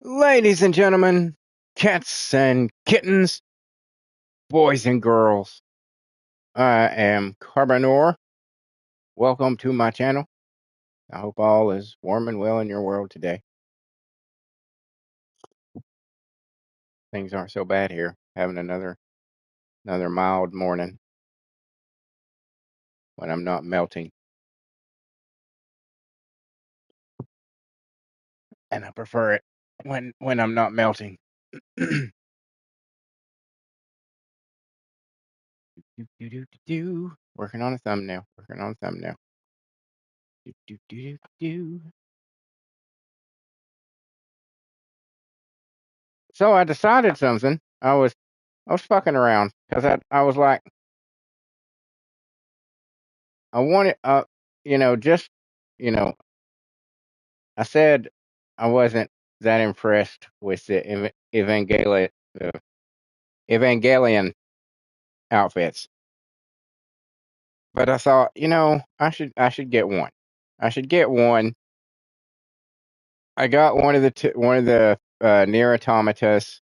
Ladies and gentlemen, cats and kittens, boys and girls, I am Carbonor. Welcome to my channel. I hope all is warm and well in your world today. Things aren't so bad here. Having another mild morning when I'm not melting, and I prefer it when I'm not melting. Working on a thumbnail. Working on a thumbnail. Do, do, do, do. So I decided something. I was fucking around because I was like, I wanted, just, you know, I said I wasn't that impressed with the uh, Evangelion outfits, but I thought, I should get one. I should get one. I got one of the near automatas.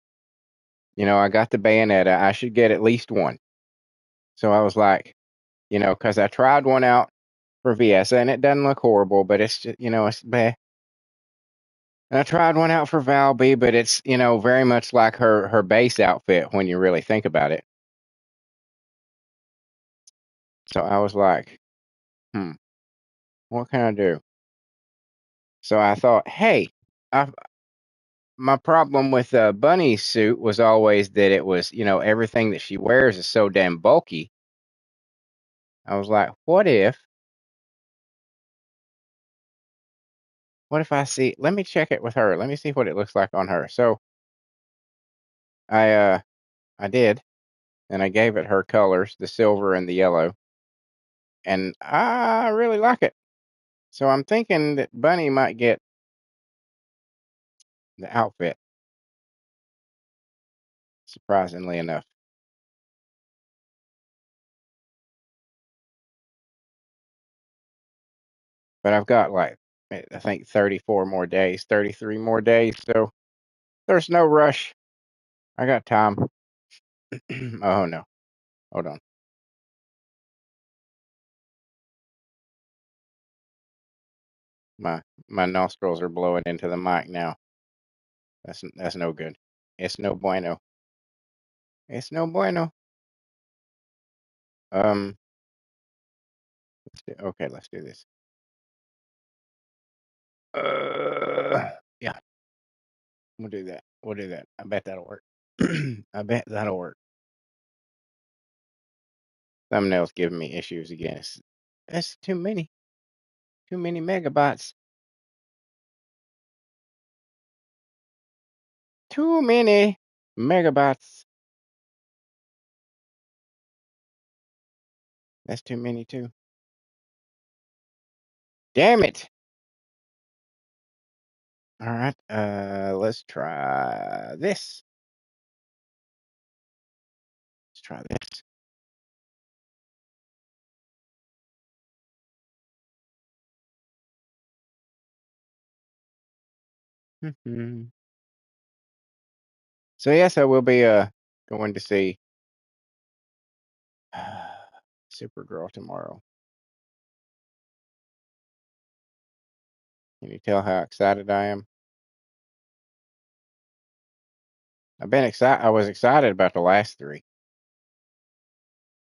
I got the Bayonetta. I should get at least one. So I was like, because I tried one out for VS and it doesn't look horrible, but it's just, it's bad. And I tried one out for Valby, but it's, very much like her base outfit when you really think about it. So I was like, hmm, what can I do? So I thought, hey, I, my problem with Bunny's suit was always that it was, everything that she wears is so damn bulky. I was like, what if I see, let me check it with her. Let me see what it looks like on her. So I, uh, I did, and I gave it her colors, the silver and the yellow, and I really like it. So I'm thinking that Bunny might get the outfit, surprisingly enough. But I've got like, I think 34 more days, 33 more days. So there's no rush. I got time. Oh no. Hold on. My my nostrils are blowing into the mic now. That's no good. It's no bueno. It's no bueno. Um okay, let's do this. Yeah, we'll do that. We'll do that. I bet that'll work. I bet that'll work. Thumbnails giving me issues again. That's too many. Too many megabytes. Too many megabytes. That's too many too. Damn it. All right. Let's try this. Let's try this. So yes, I will be going to see Supergirl tomorrow. Can you tell how excited I am? I've been excited. I was excited about the last three: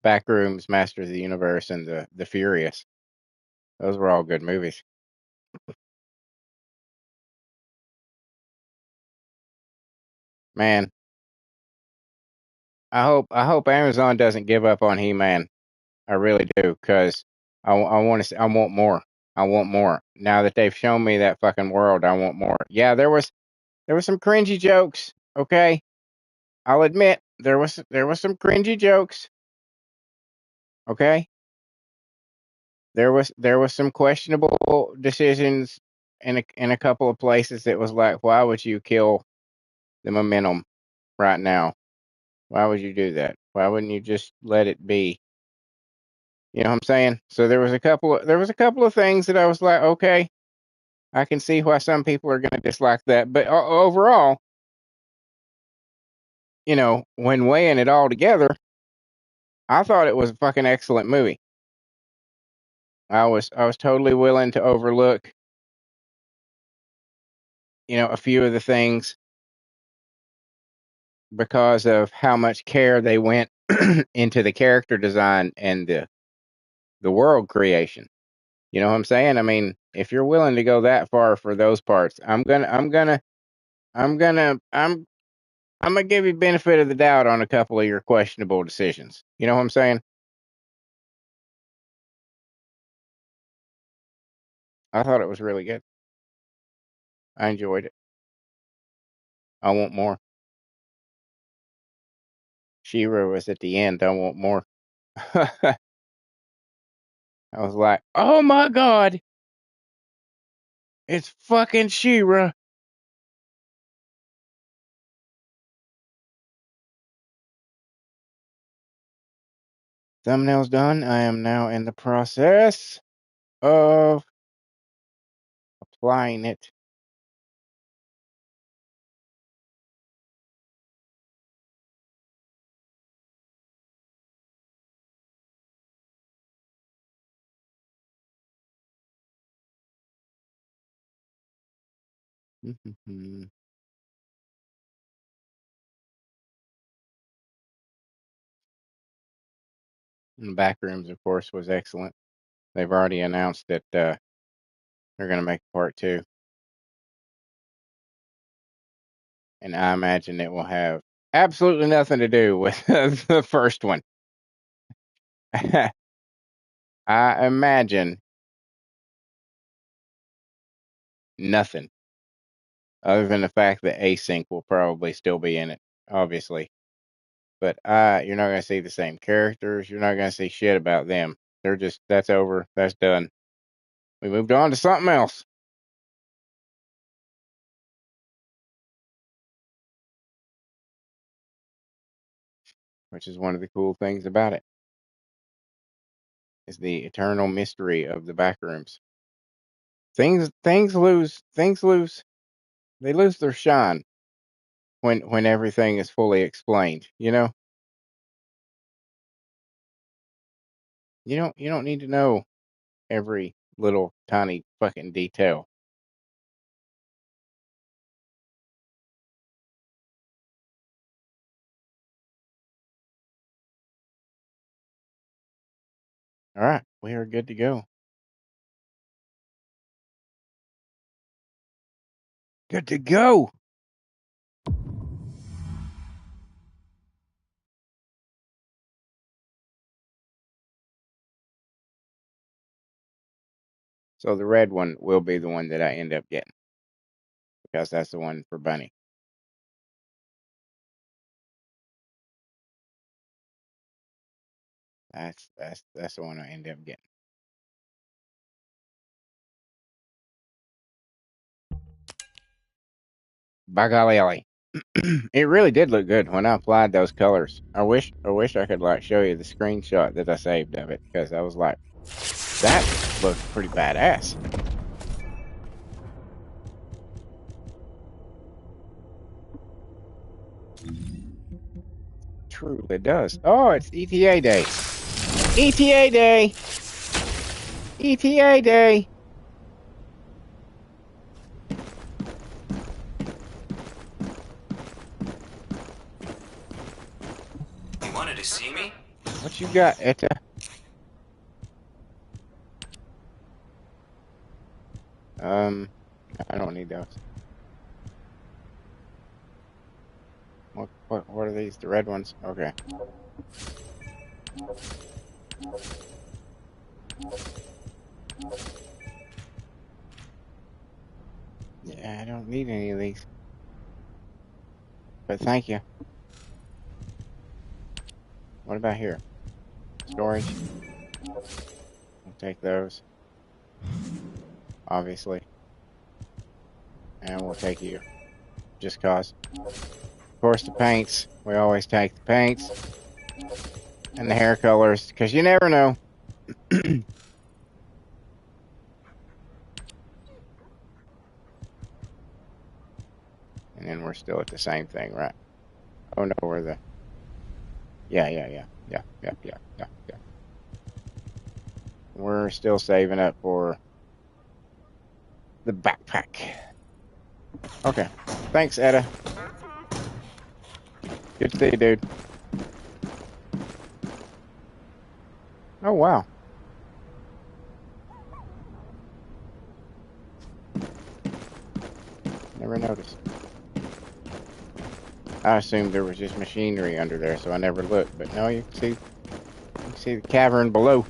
Backrooms, Masters of the Universe, and the Furious. Those were all good movies. Man, I hope Amazon doesn't give up on He-Man. I really do, because I want to. I want more. I want more. Now that they've shown me that fucking world, I want more. Yeah, there was some cringy jokes. Okay, I'll admit there was some cringy jokes. Okay, there was some questionable decisions in a couple of places. That was like, why would you kill the momentum right now? Why would you do that? Why wouldn't you just let it be? You know what I'm saying? So there was a couple of things that I was like, okay, I can see why some people are going to dislike that. But overall, you know, when weighing it all together, I thought it was a fucking excellent movie. I was totally willing to overlook, you know, a few of the things because of how much care they went into the character design and the world creation. You know what I'm saying? I mean, if you're willing to go that far for those parts, I'm gonna give you benefit of the doubt on a couple of your questionable decisions. You know what I'm saying? I thought it was really good. I enjoyed it. I want more. She-Ra was at the end. I want more. I was like, oh my god, it's fucking She-Ra. Thumbnail's done. I am now in the process of applying it. And the back rooms, of course, was excellent. They've already announced that they're going to make part two, and I imagine it will have absolutely nothing to do with the first one. I imagine nothing other than the fact that Async will probably still be in it, obviously. But you're not going to see the same characters. You're not going to see shit about them. They're just, that's over. That's done. We moved on to something else, which is one of the cool things about it, is the eternal mystery of the back rooms. Things lose they lose their shine when everything is fully explained. You don't need to know every little tiny fucking detail. All right, we are good to go. Good to go. So the red one will be the one that I end up getting because that's the one for Bunny. That's the one I end up getting. By golly, Ellie. It really did look good when I applied those colors. I wish I could like show you the screenshot that I saved of it because I was like, that looks pretty badass. True, it does. Oh, it's ETA day. ETA day. ETA day. You wanted to see me? What you got, Etta? I don't need those. What are these? The red ones? Okay. Yeah, I don't need any of these. But thank you. What about here? Storage? We'll take those. Obviously. And we'll take you. Just cause. Of course, the paints. We always take the paints. And the hair colors. Because you never know. And then we're still at the same thing, right? Oh no, we're the... Yeah. We're still saving up for the backpack. Okay. Thanks, Etta. Good to see you, dude. Oh, wow. Never noticed. I assumed there was just machinery under there, so I never looked. But no, you can see the cavern below.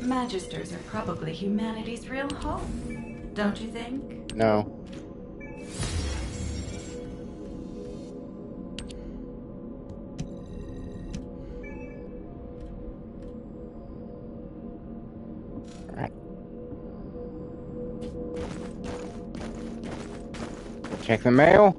Magisters are probably humanity's real home, don't you think? No. All right. Check the mail.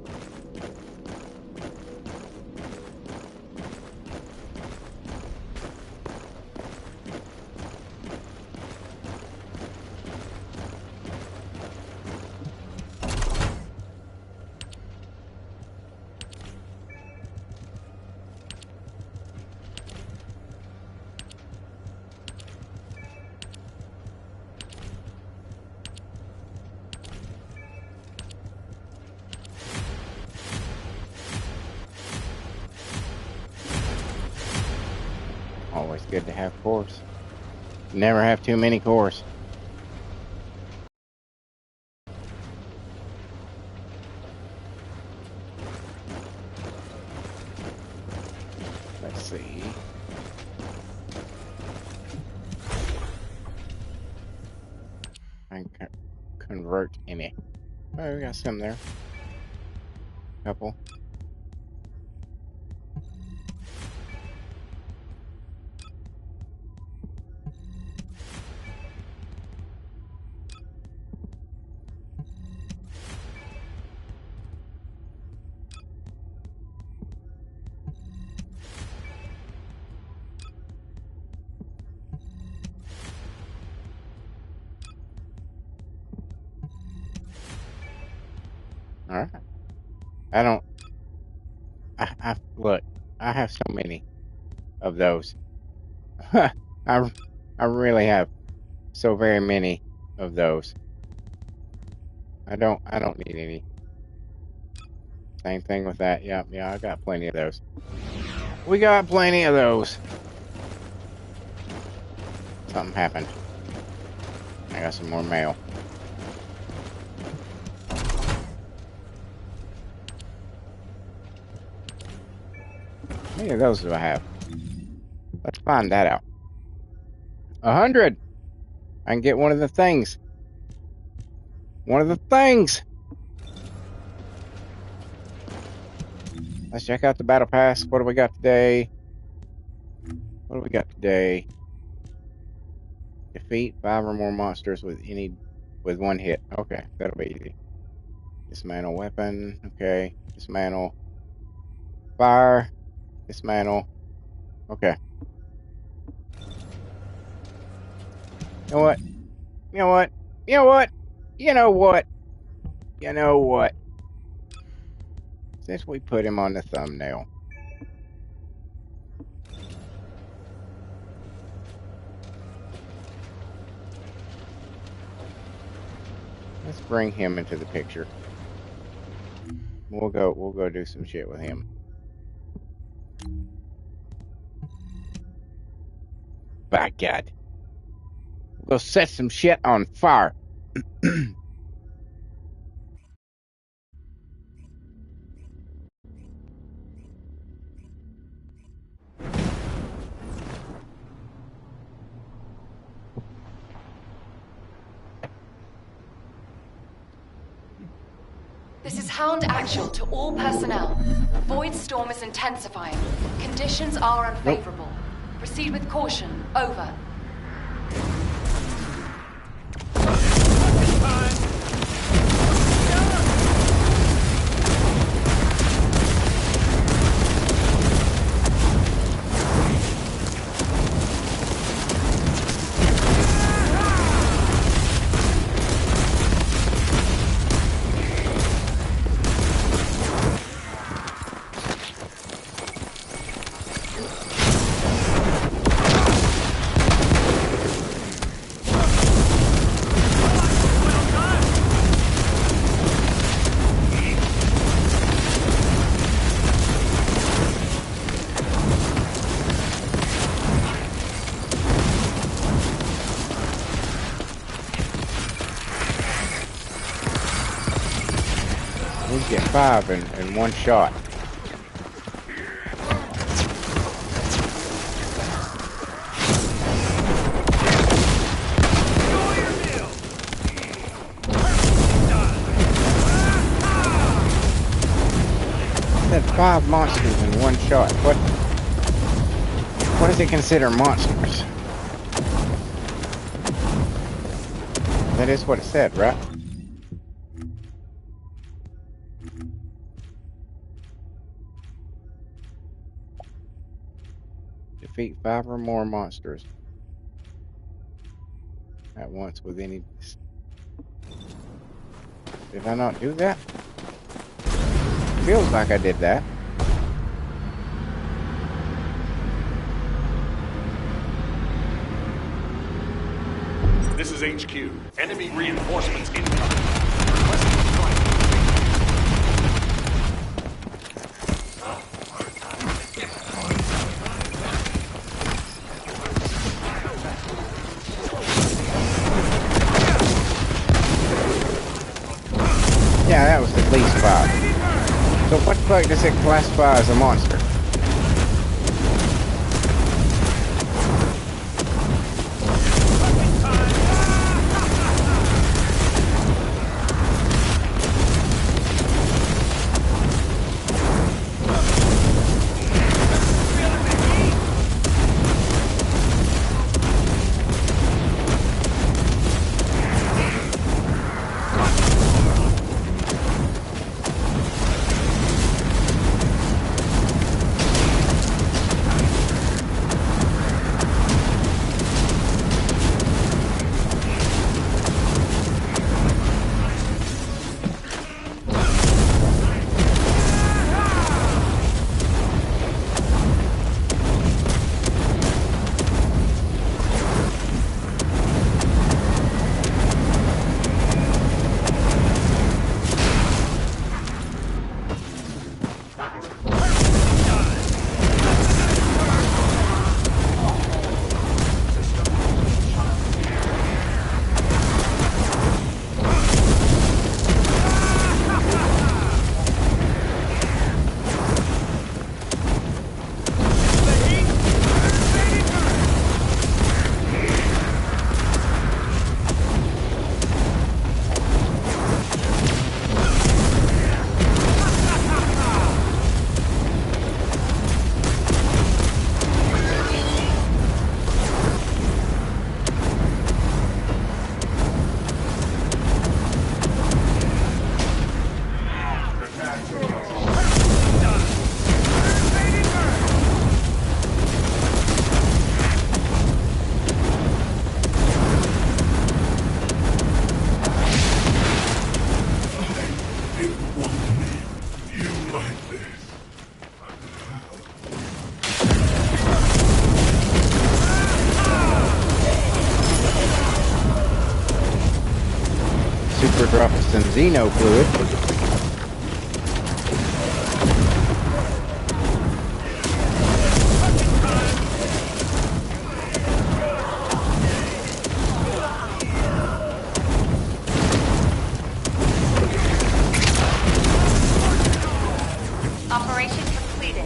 Always good to have cores. Never have too many cores. Let's see. I can convert any. Oh, we got some there. Couple. All right. I look. I have so many of those. I really have so very many of those. I don't need any. Same thing with that. Yeah, I got plenty of those. We got plenty of those. Something happened. I got some more mail. How many of those do I have? Let's find that out. 100. I can get one of the things. One of the things. Let's check out the battle pass. What do we got today? What do we got today? Defeat 5 or more monsters with one hit. Okay, that'll be easy. Dismantle weapon. Okay. Dismantle. Fire. Dismantle. Okay. You know what? You know what? You know what? You know what? You know what? Since we put him on the thumbnail. Let's bring him into the picture. We'll go do some shit with him. By God. We'll set some shit on fire. This is Hound Actual to all personnel. Void storm is intensifying. Conditions are unfavorable. Proceed with caution. Over. We can get 5 in one shot. Said 5 monsters in one shot. What does it consider monsters? That is what it said, right? Defeat 5 or more monsters at once with any. Did I not do that? Feels like I did that. This is HQ. Enemy reinforcements incoming. Requesting strike. Yeah, that was at least 5. So what the fuck does it classify as a monster? Super drop some Xeno fluid. Operation completed.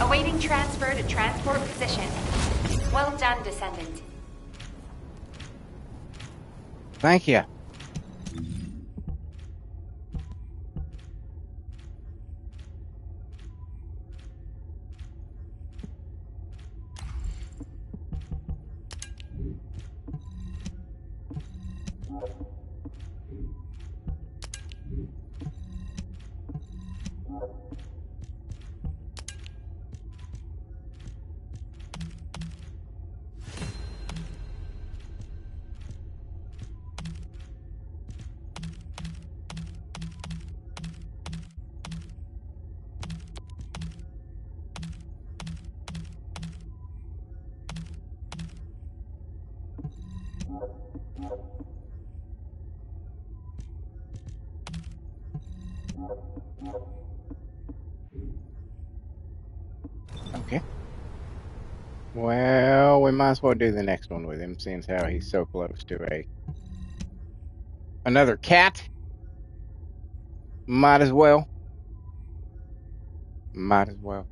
Awaiting transfer to transport position. Well done, Descendant. Thank you. Okay. Well, we might as well do the next one with him, seeing as how he's so close to another cat. Might as well. Might as well.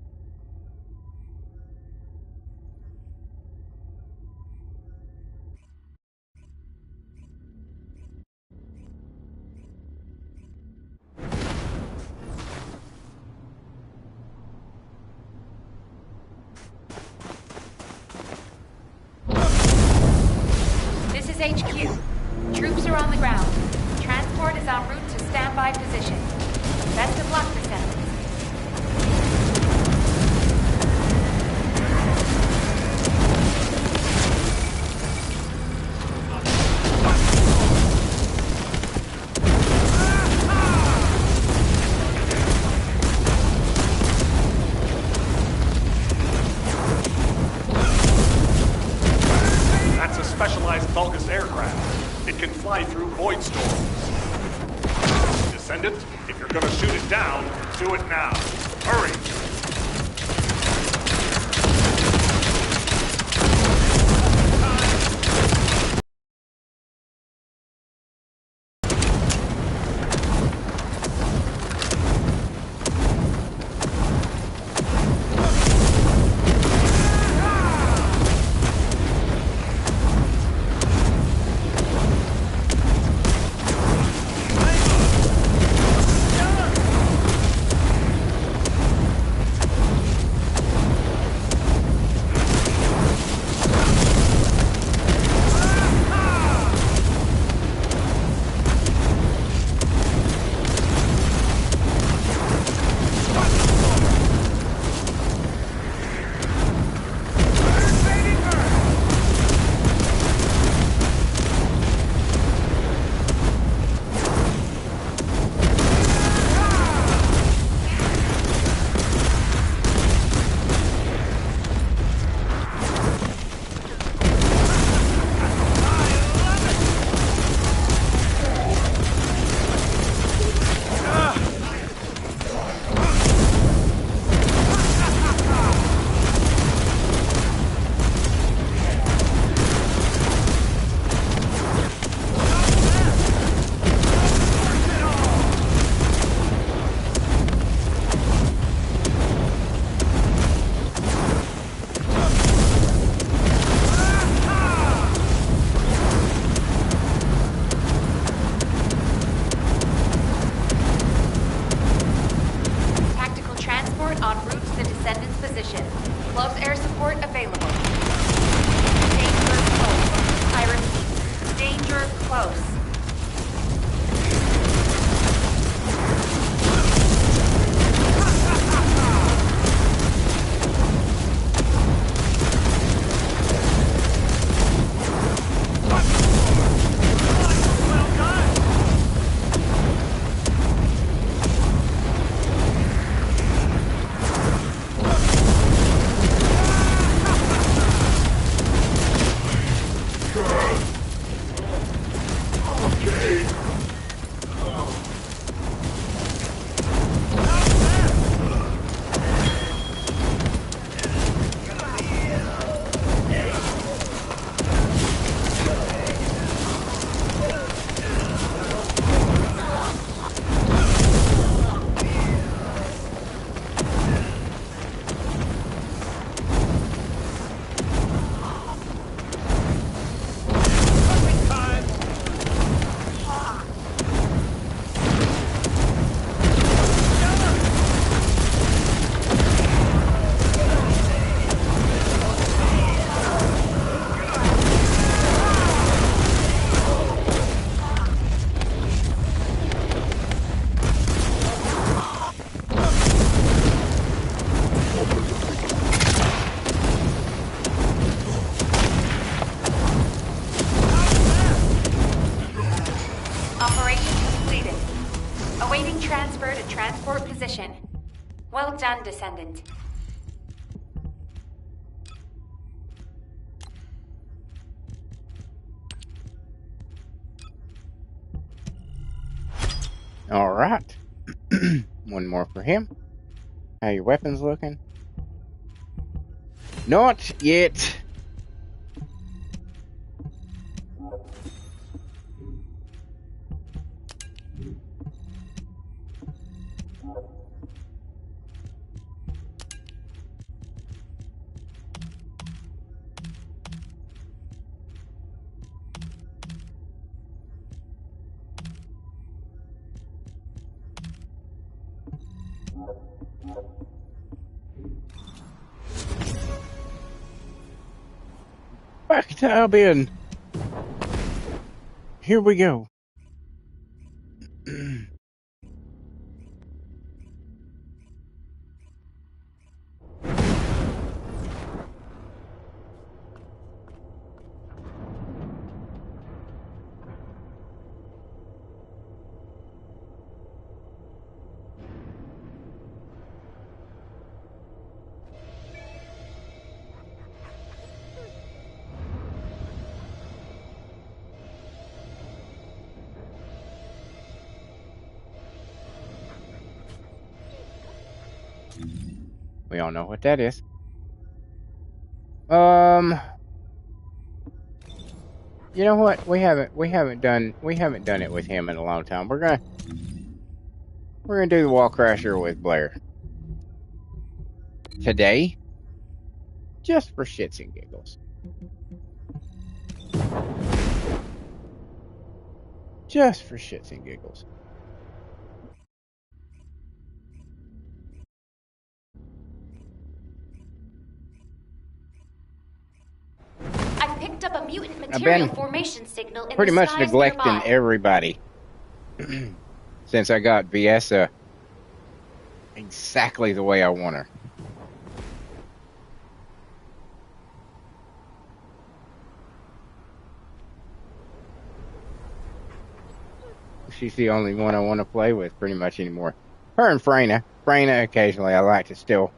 This is HQ. Troops are on the ground. Transport is en route to standby position. Best of luck, Descendants. That's a specialized Vulgus aircraft. It can fly through void storms. Descendant, if you're gonna shoot it down, do it now. Hurry! Transport position. Well done, Descendant. All right. One more for him. How your weapons looking? Not yet. Back to Albion. Here we go. We all know what that is. You know what? We haven't done it with him in a long time. We're gonna do the wall crasher with Blair today, just for shits and giggles. Just for shits and giggles. I picked up a mutant material formation signal in pretty the much skies neglecting nearby. everybody since I got Viessa exactly the way I want her. She's the only one I want to play with pretty much anymore. Her and Freyna. Freyna occasionally I like to still.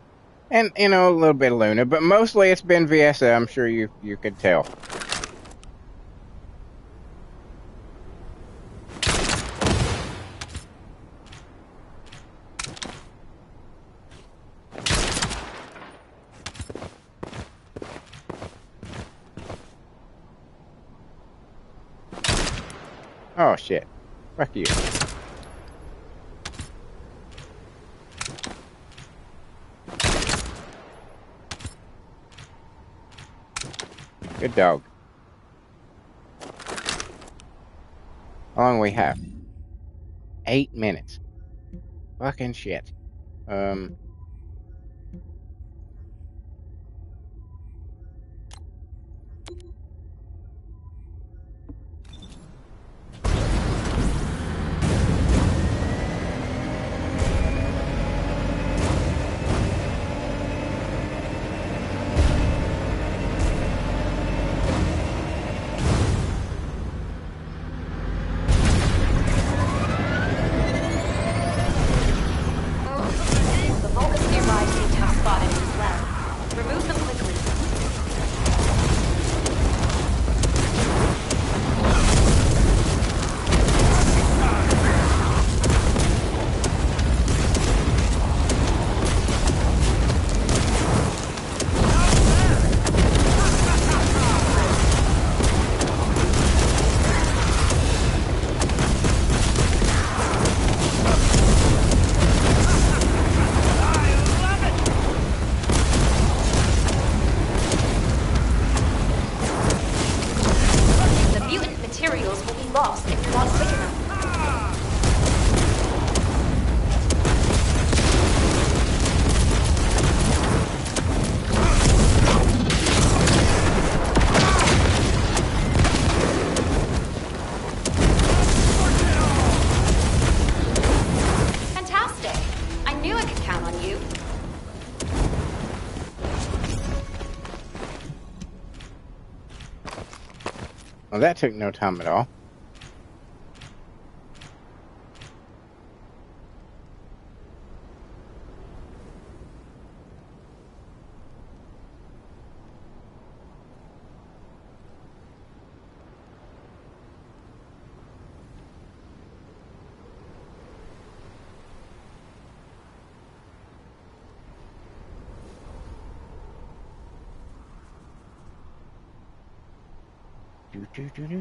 And, you know, a little bit of Luna. But mostly it's been Viessa, I'm sure you could tell. Oh, shit. Fuck you. Good dog. How long we have? 8 minutes. Fucking shit. The Vulcans nearby seem to have spotted you as well. Remove them quickly. The mutant materials will be lost if you're not quick enough. Fantastic! I knew I could count on you. Well, that took no time at all.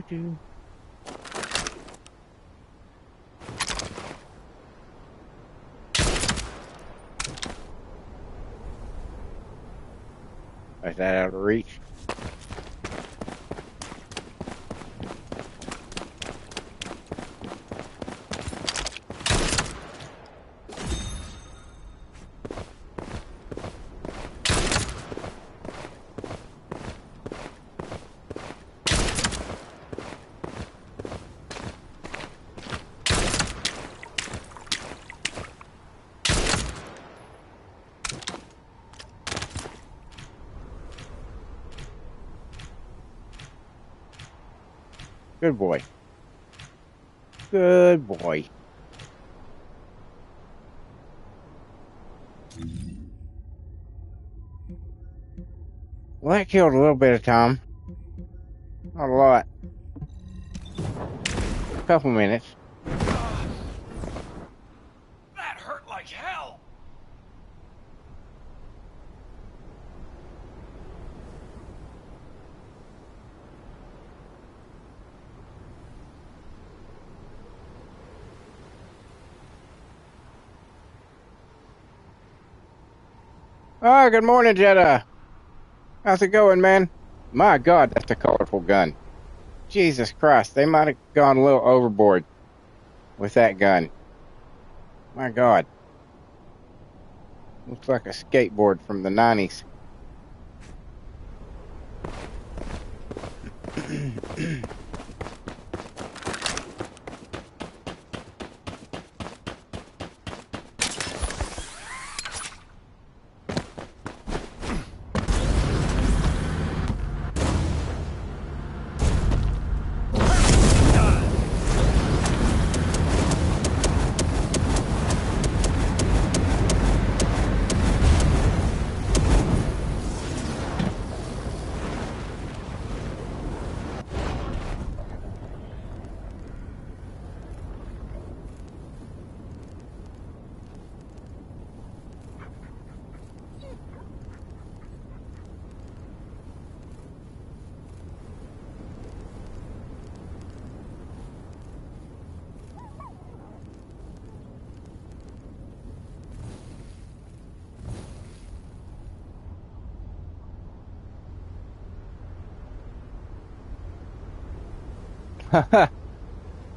Do. Is that out of reach? Good boy. Good boy. Well, that killed a little bit of time. Not a lot. A couple minutes. That hurt like hell! Oh, good morning, Jetta. How's it going, man? My God, that's a colorful gun. Jesus Christ, they might have gone a little overboard with that gun. My God. Looks like a skateboard from the 90s.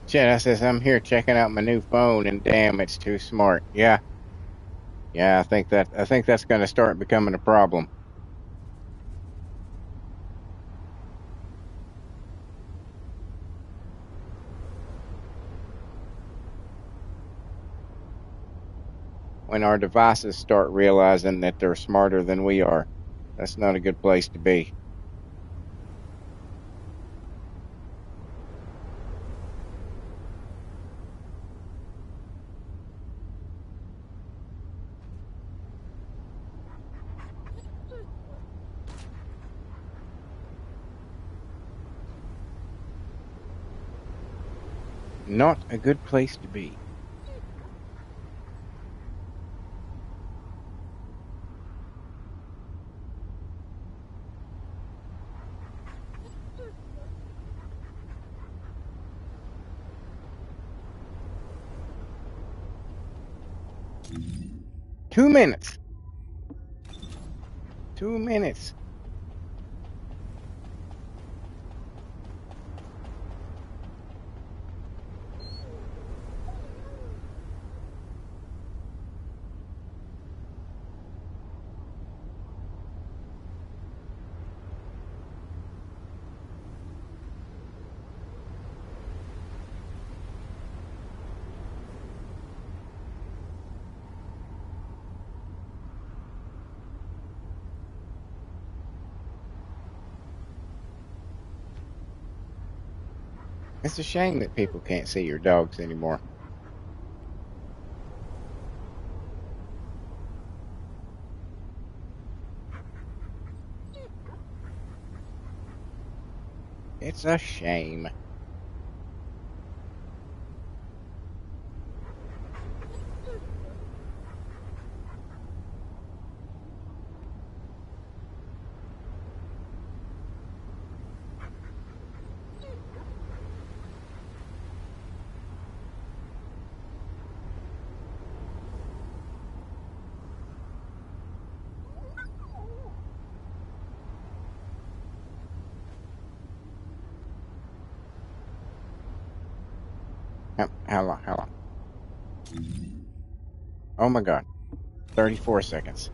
Jenna says, I'm here checking out my new phone and damn, it's too smart. Yeah. Yeah, I think that's gonna start becoming a problem. When our devices start realizing that they're smarter than we are. That's not a good place to be. Not a good place to be. Two minutes. 2 minutes. It's a shame that people can't see your dogs anymore. It's a shame. How long? How long? Oh my God. 34 seconds.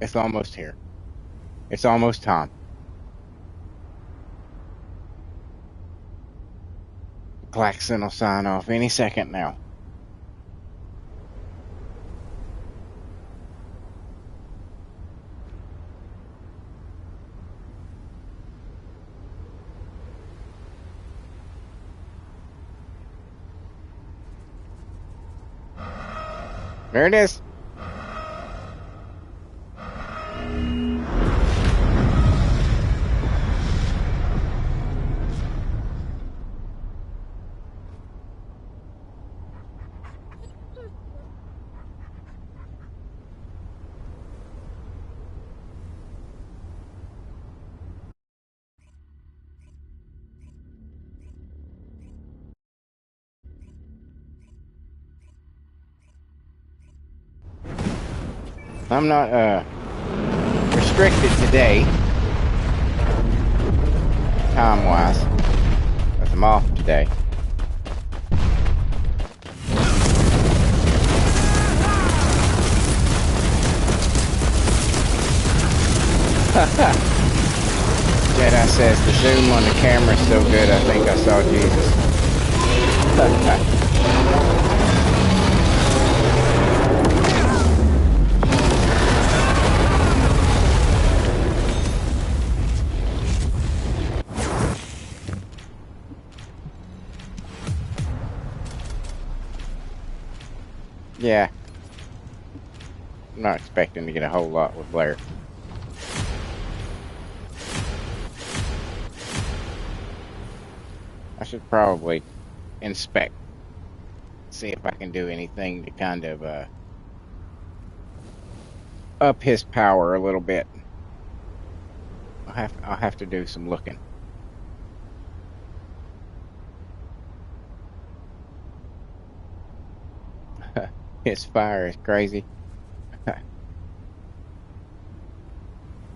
It's almost here. It's almost time. Klaxon will sign off any second now. There it is. I'm not restricted today, time-wise, because I'm off today. Jedi says the zoom on the camera is so good I think I saw Jesus. Yeah. I'm not expecting to get a whole lot with Blair. I should probably inspect, see if I can do anything to kind of up his power a little bit. I'll have to do some looking. His fire is crazy.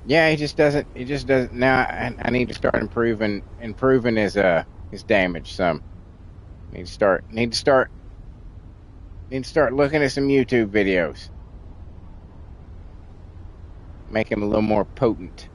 Yeah, he just doesn't now. I need to start improving his damage some. Need to start looking at some YouTube videos. Make him a little more potent.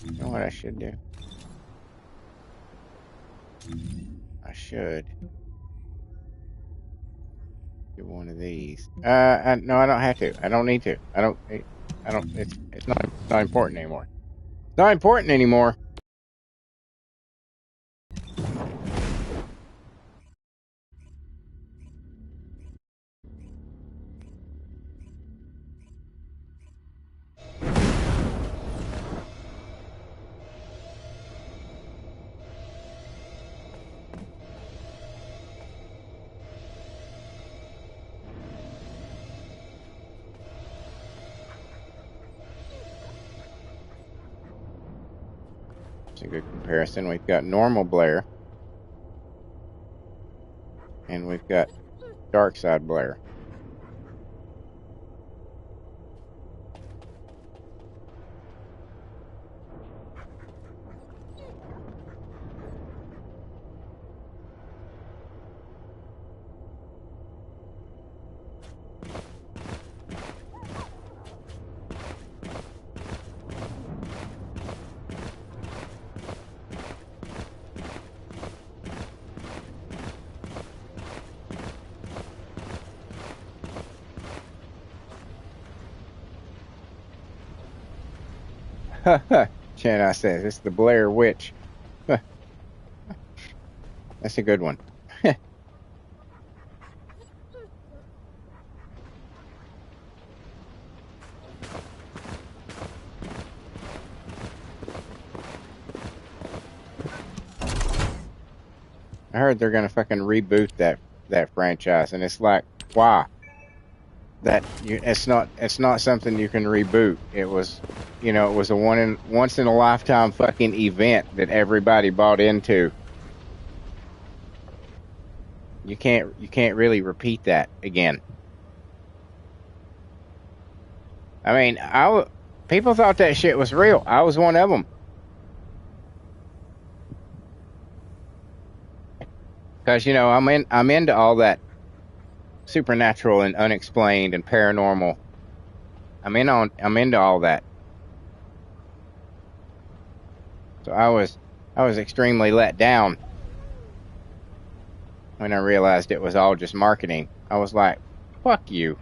You know what I should do? I should do one of these. No, I don't have to. I don't need to. I don't. It's not important anymore. It's not important anymore. It's a good comparison. We've got normal Blair, and we've got dark side Blair. Chad says it's the Blair Witch. That's a good one. I heard they're gonna fucking reboot that franchise, and it's like, why? It's not something you can reboot. It was, it was a once in a lifetime fucking event that everybody bought into. You can't really repeat that again. I mean, people thought that shit was real. I was one of them. because I'm into all that supernatural and unexplained and paranormal. I'm into all that. So I was extremely let down when I realized it was all just marketing. I was like, fuck you.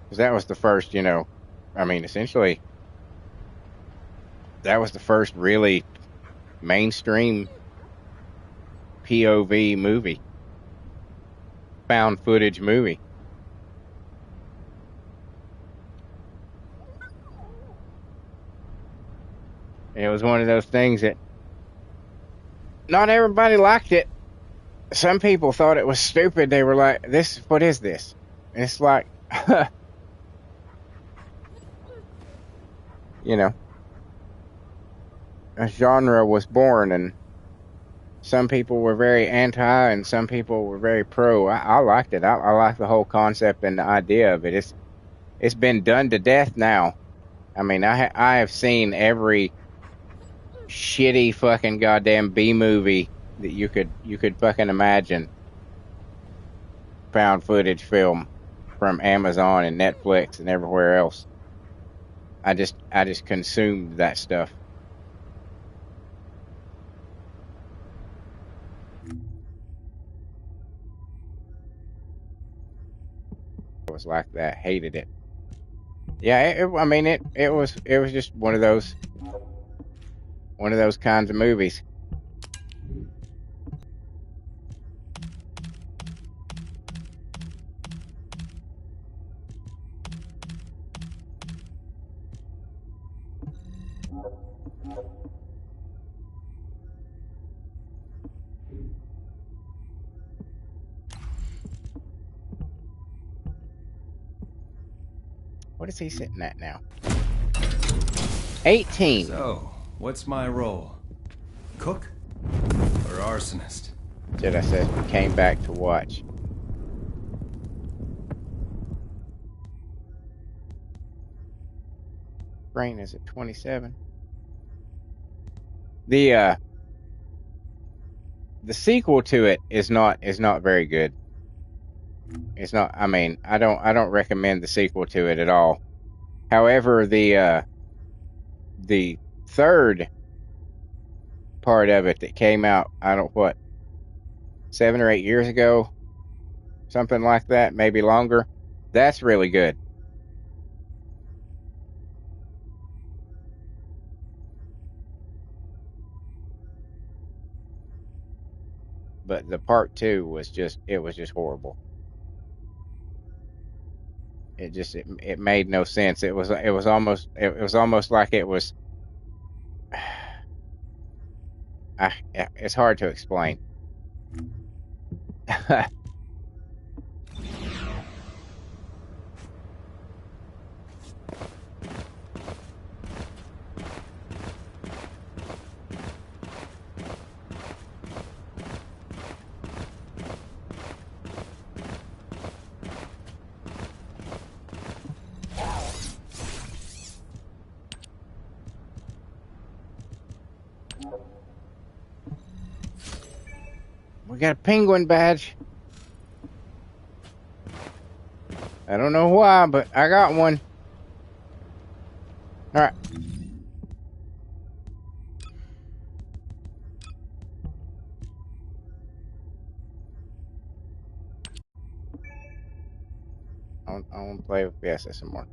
Because that was the first, essentially, that was the first really mainstream POV movie, found footage movie. And it was one of those things that not everybody liked it. Some people thought it was stupid. They were like, what is this? And it's like, a genre was born, and some people were very anti and some people were very pro. I liked it. I like the whole concept and the idea of it. It's been done to death now. I mean, I have seen every shitty fucking goddamn B movie that you could fucking imagine. Found footage film from Amazon and Netflix and everywhere else. I just consumed that stuff. It was like that. Hated it. Yeah, it was just one of those kinds of movies. What is he sitting at now? 18. So, what's my role? Cook? Or arsonist? Jedi says we came back to watch. Brain is at 27. The sequel to it is not very good. It's not. I mean, I don't recommend the sequel to it at all. However, the third part of it that came out, I don't what, 7 or 8 years ago, something like that, maybe longer. That's really good. But the part 2 was just horrible. It made no sense. It was almost like it was. It's hard to explain. We got a penguin badge. I don't know why, but I got one. All right. I want to play with BSS some more.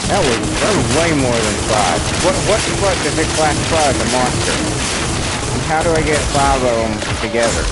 That was way more than 5. What the fuck does it classify as a monster? And how do I get 5 of them together?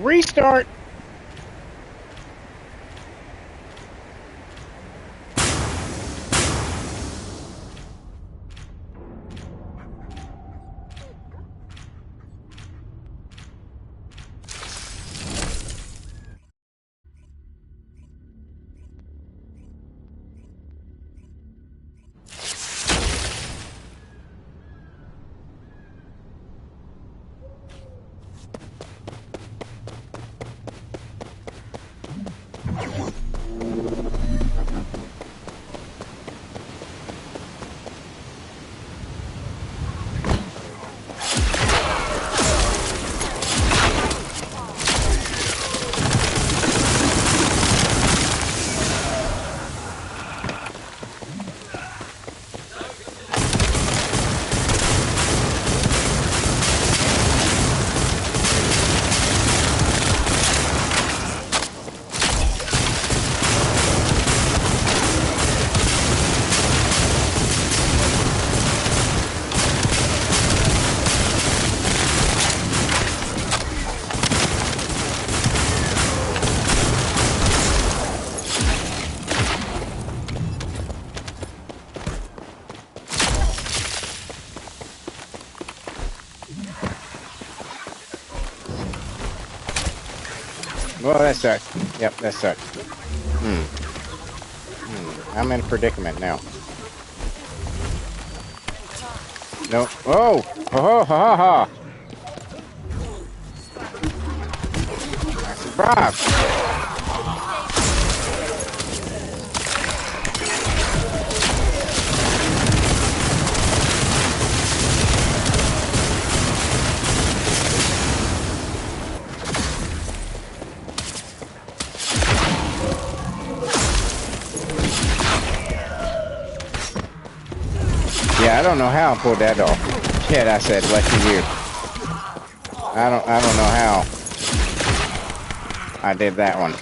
Restart. Well, that sucks. Yep, that sucks. I'm in a predicament now. No. Oh! Ha ha ha ha! I survived! Yeah, I don't know how I pulled that off. Shit, I said, lucky you. I don't know how I did that one.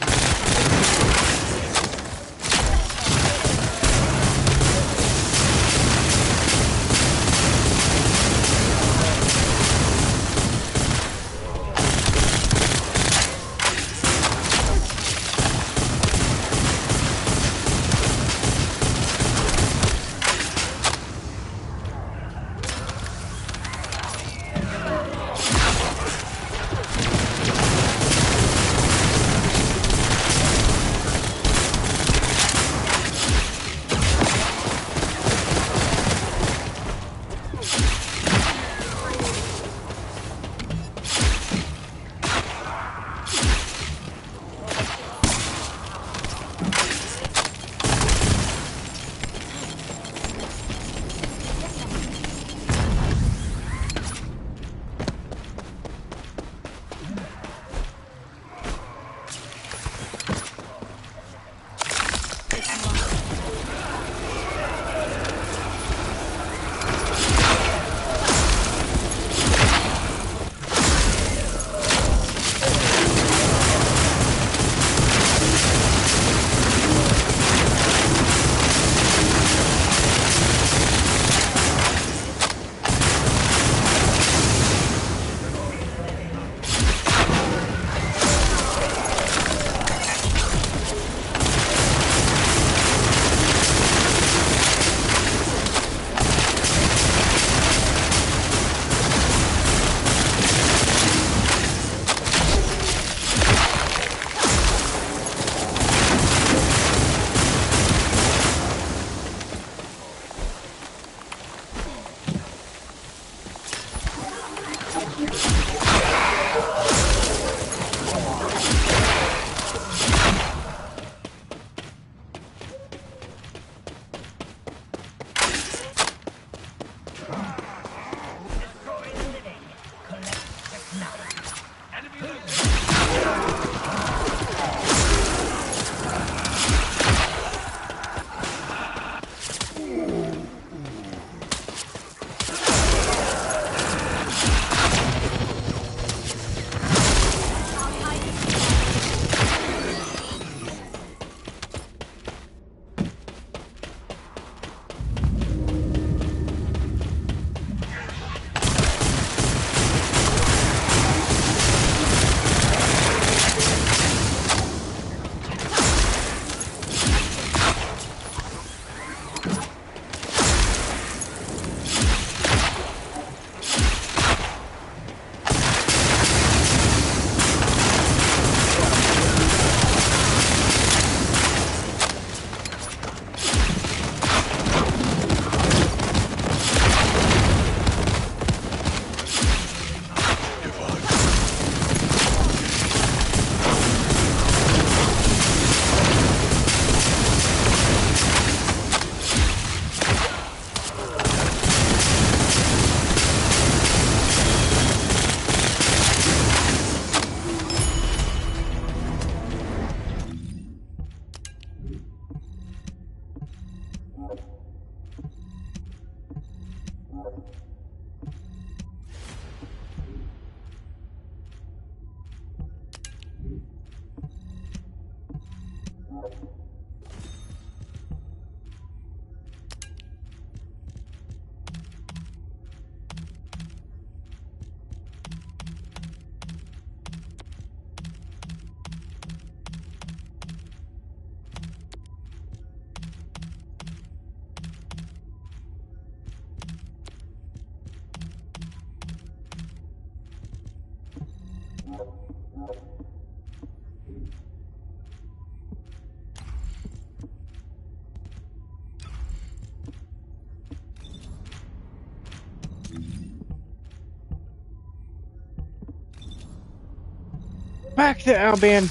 Back to Albion.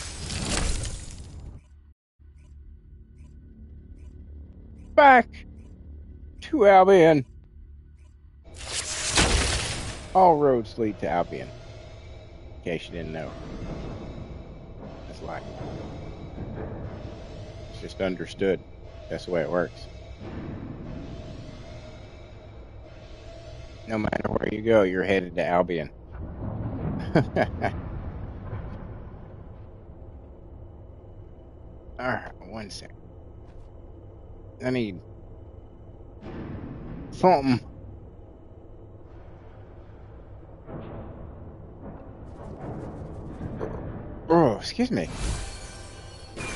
Back to Albion. All roads lead to Albion. In case you didn't know. That's like it's just understood. That's the way it works. No matter where you go, you're headed to Albion. Alright, 1 second. I need something. Oh, excuse me.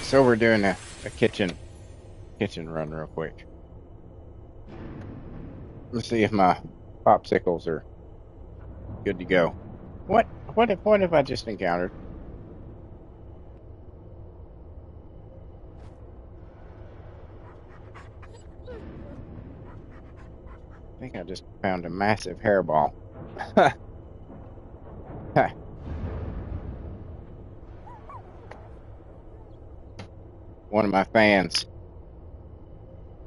So we're doing a kitchen run real quick. Let's see if my popsicles are good to go. What have I just encountered? I think I just found a massive hairball. One of my fans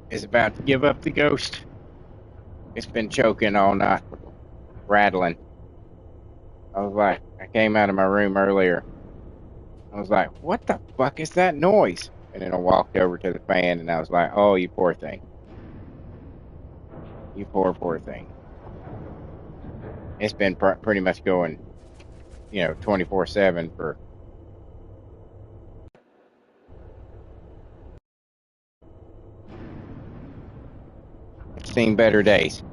is about to give up the ghost. It's been choking all night, rattling. I came out of my room earlier. I was like, what the fuck is that noise? And then I walked over to the fan and I was like, oh, you poor thing. You poor thing. It's been pretty much going, 24/7 for. It's seen better days.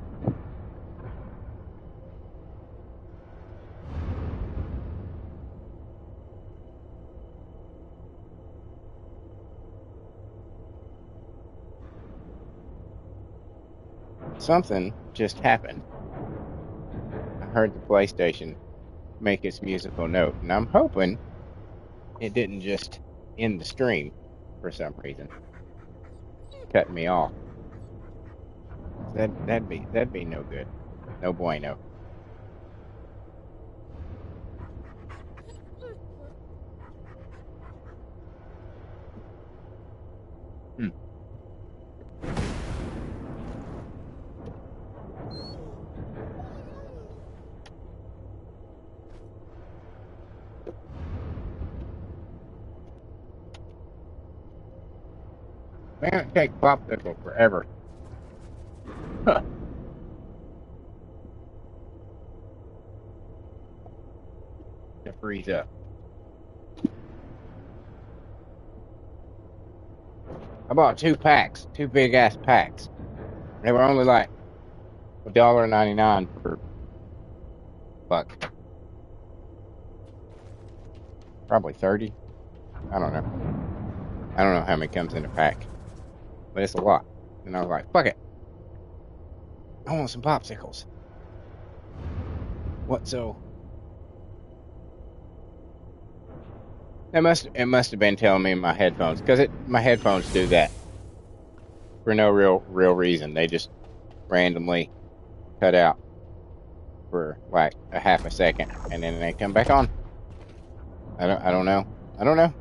Something just happened. I heard the PlayStation make its musical note, and I'm hoping it didn't just end the stream for some reason, cut me off. That'd be no good, no bueno. Hmm. Man, it takes popsicle forever. Huh. To freeze up. I bought 2 packs, 2 big ass packs. They were only like $1.99 per buck. Probably 30. I don't know. I don't know how many comes in a pack, but it's a lot. And I was like, fuck it. I want some popsicles. What so? It must have been telling me in my headphones, because my headphones do that for no real reason. They just randomly cut out for like a half a second, and then they come back on. I don't know. I don't know.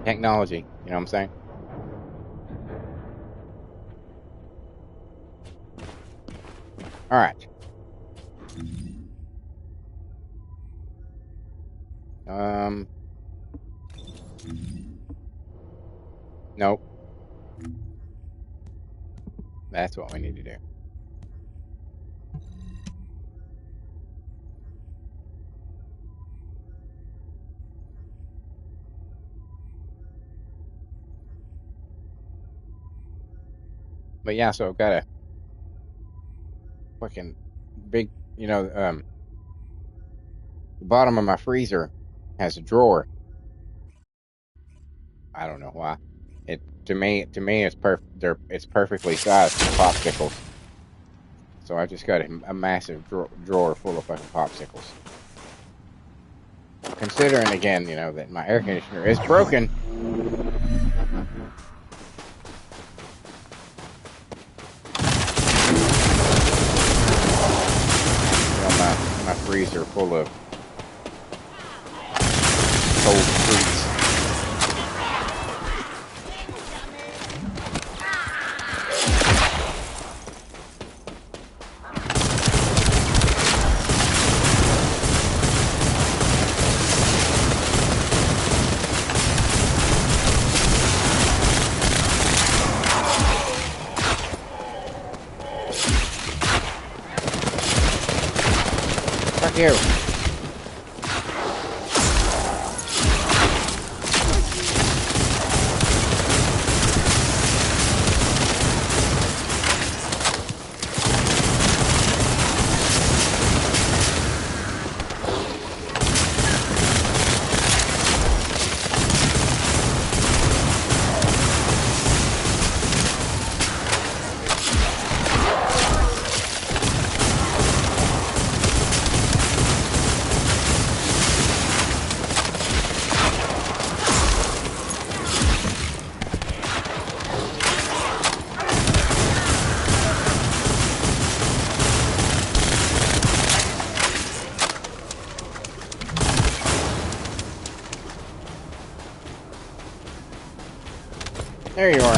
Technology, you know what I'm saying? All right. Um, nope. That's what we need to do. But yeah, so I've got a fucking big, the bottom of my freezer has a drawer. I don't know why. It to me it's it's perfectly sized for popsicles. So I just got a massive drawer full of fucking popsicles. Considering again, that my air conditioner is broken. My freezer full of cold treats. Fuck you. There you are.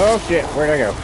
Oh shit, where'd I go?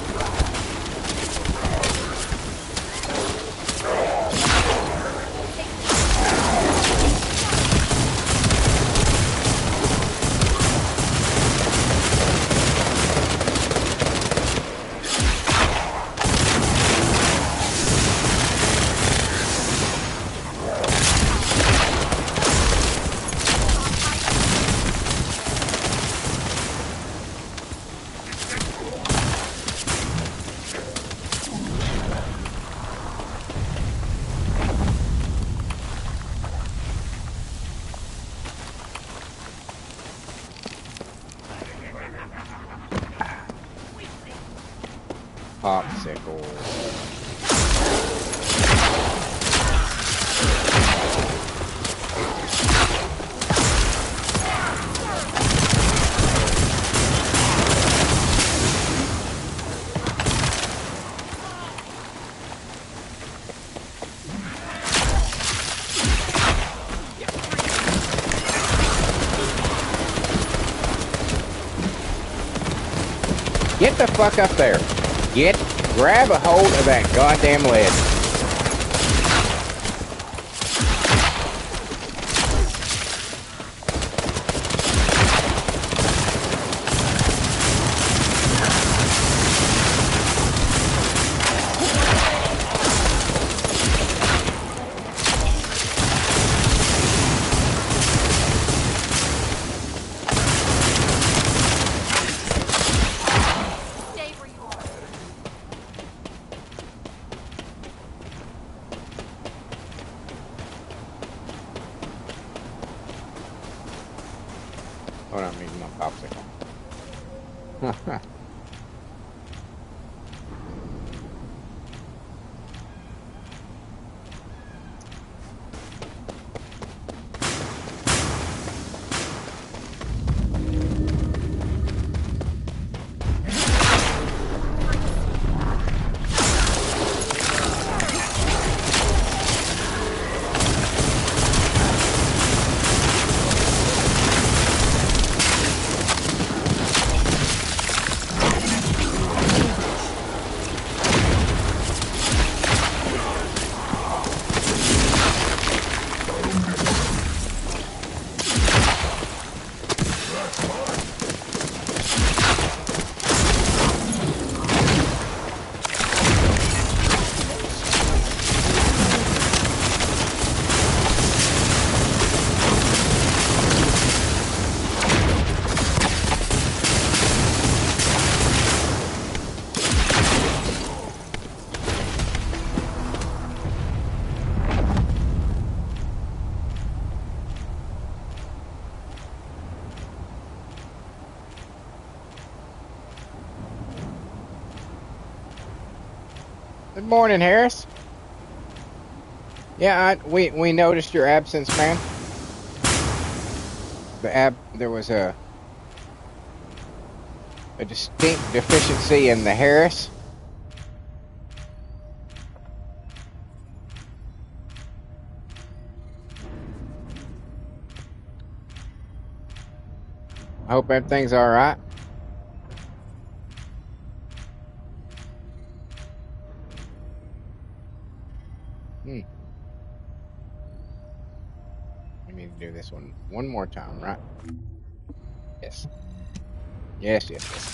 Popsicle. Get the fuck up there. Grab a hold of that goddamn ledge. Hold on, I'm eating my popsicle. Good morning, Harris. Yeah, we noticed your absence, man. There was a distinct deficiency in the Harris. I hope everything's all right. We need to do this one more time, right? Yes. Yes, yes, yes.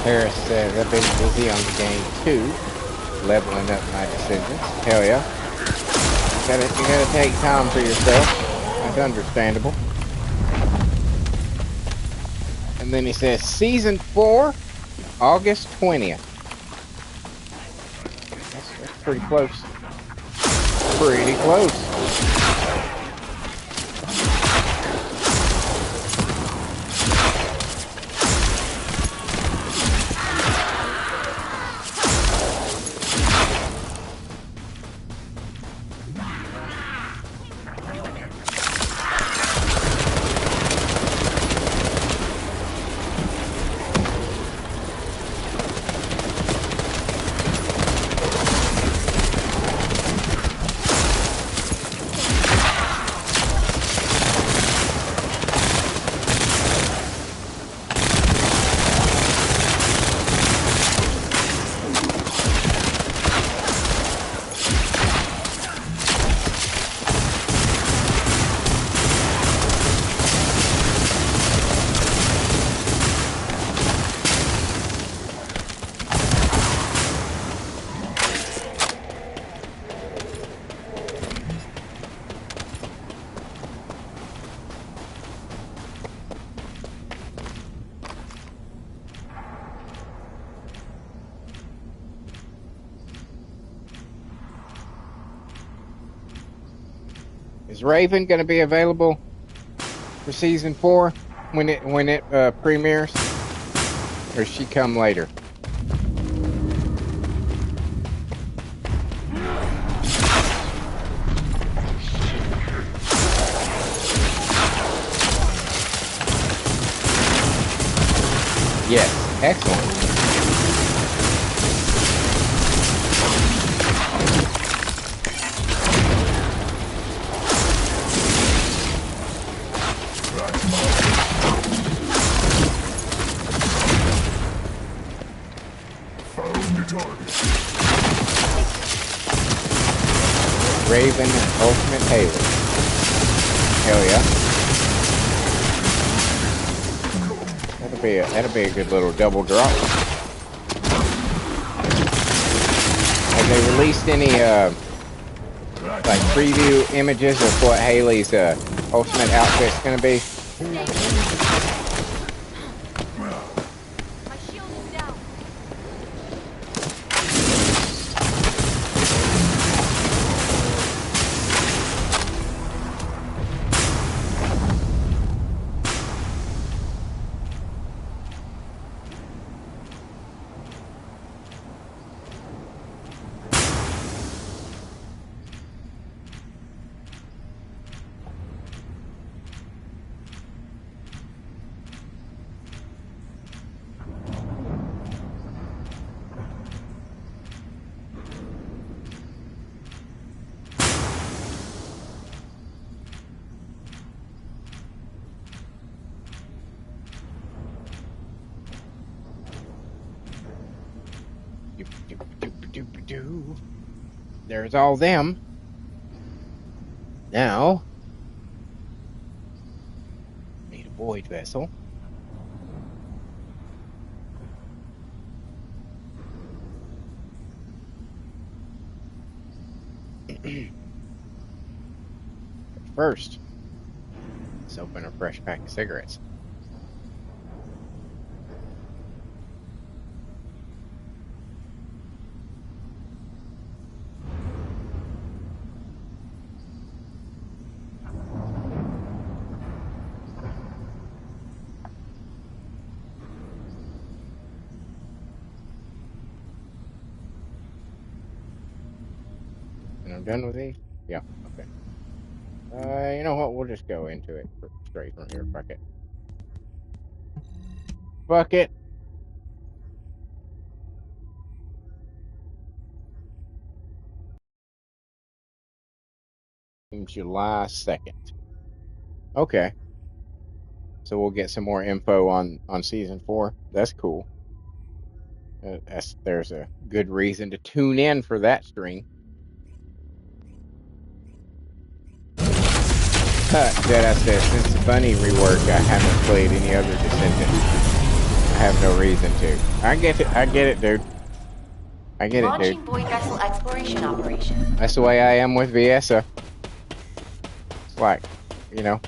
Harris says, I've been busy on the game too, leveling up my descendants. Hell yeah. You gotta take time for yourself. That's understandable. And then he says, Season 4, August 20th. That's pretty close. Pretty close. Is Raven going to be available for season 4 when it premieres, or she come later? Excellent. Raven Ultimate Halo. Hell yeah. That'll be a good little double drop. Have they released any like preview images of what Haley's ultimate outfit's gonna be? My shield is down. There's all them. Now, need a void vessel. First, let's open a fresh pack of cigarettes. And I'm done with these? Yeah, okay. You know what? We'll just go into it straight from here. Fuck it. Fuck it. July 2nd. Okay. So we'll get some more info on season 4. That's cool. There's a good reason to tune in for that stream. Jedi says, since the bunny rework, I haven't played any other Descendant. I have no reason to. I get it, dude. I get it, Launching dude. void vessel exploration operation. That's the way I am with Viessa. It's like, you know,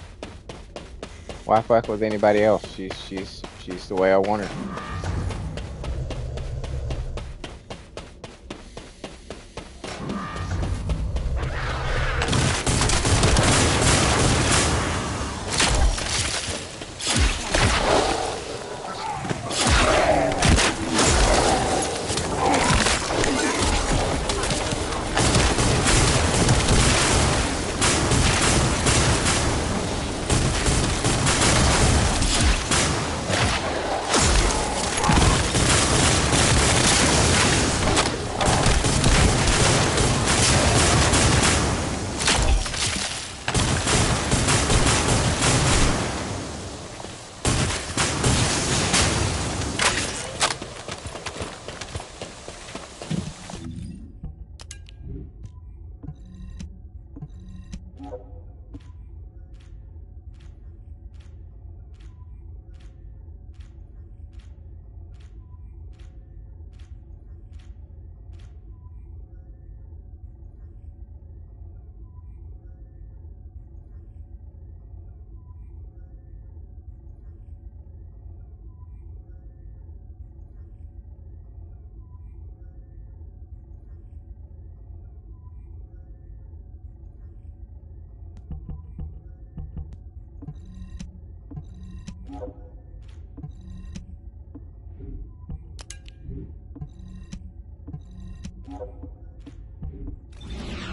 why fuck with anybody else? She's the way I want her.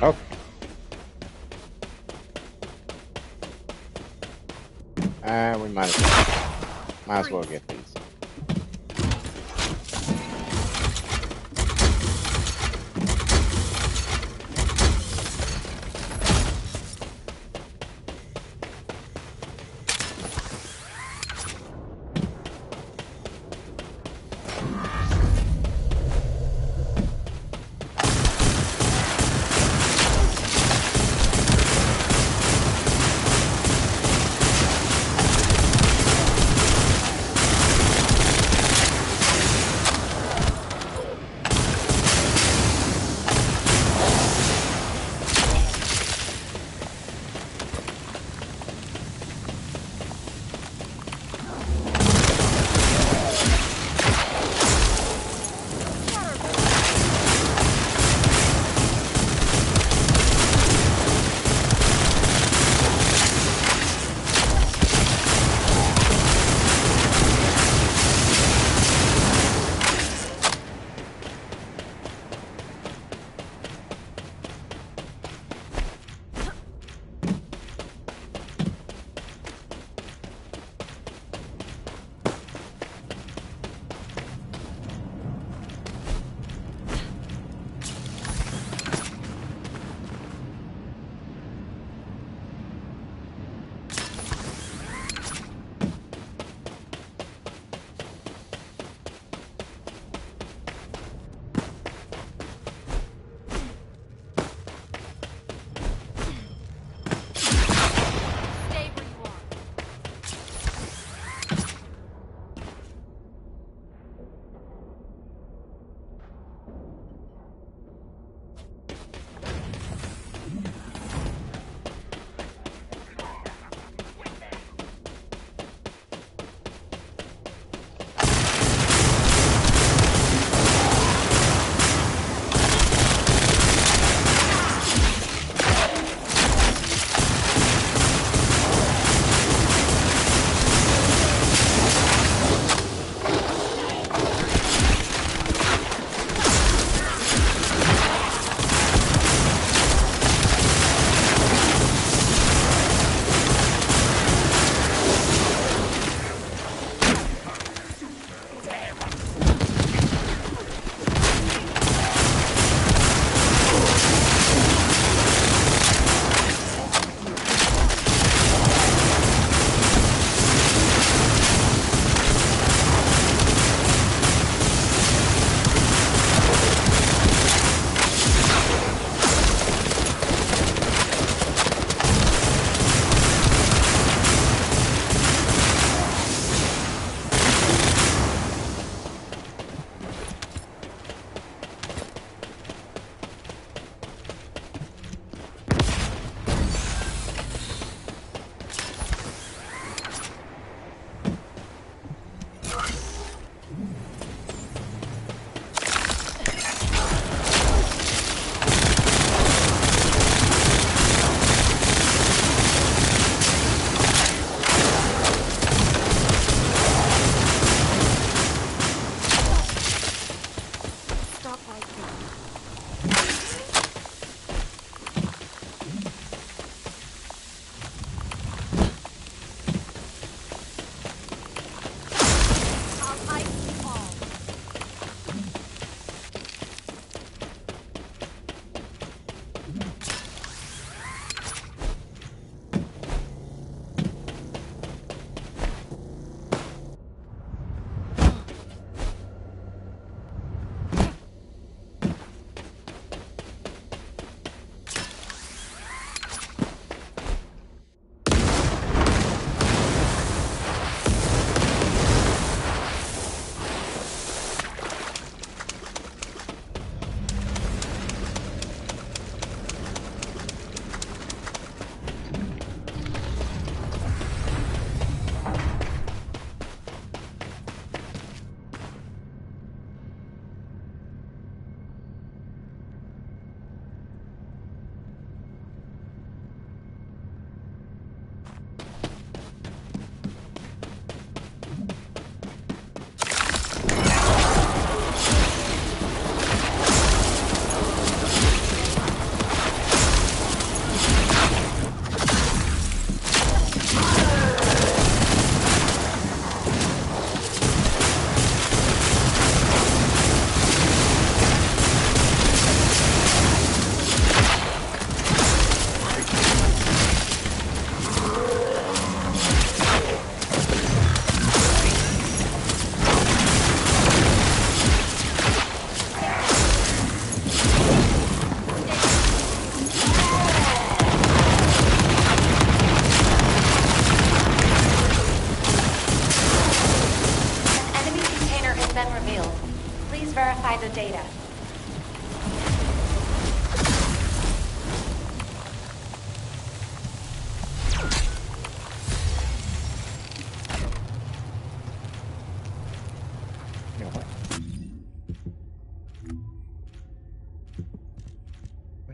Okay. We might as well get these.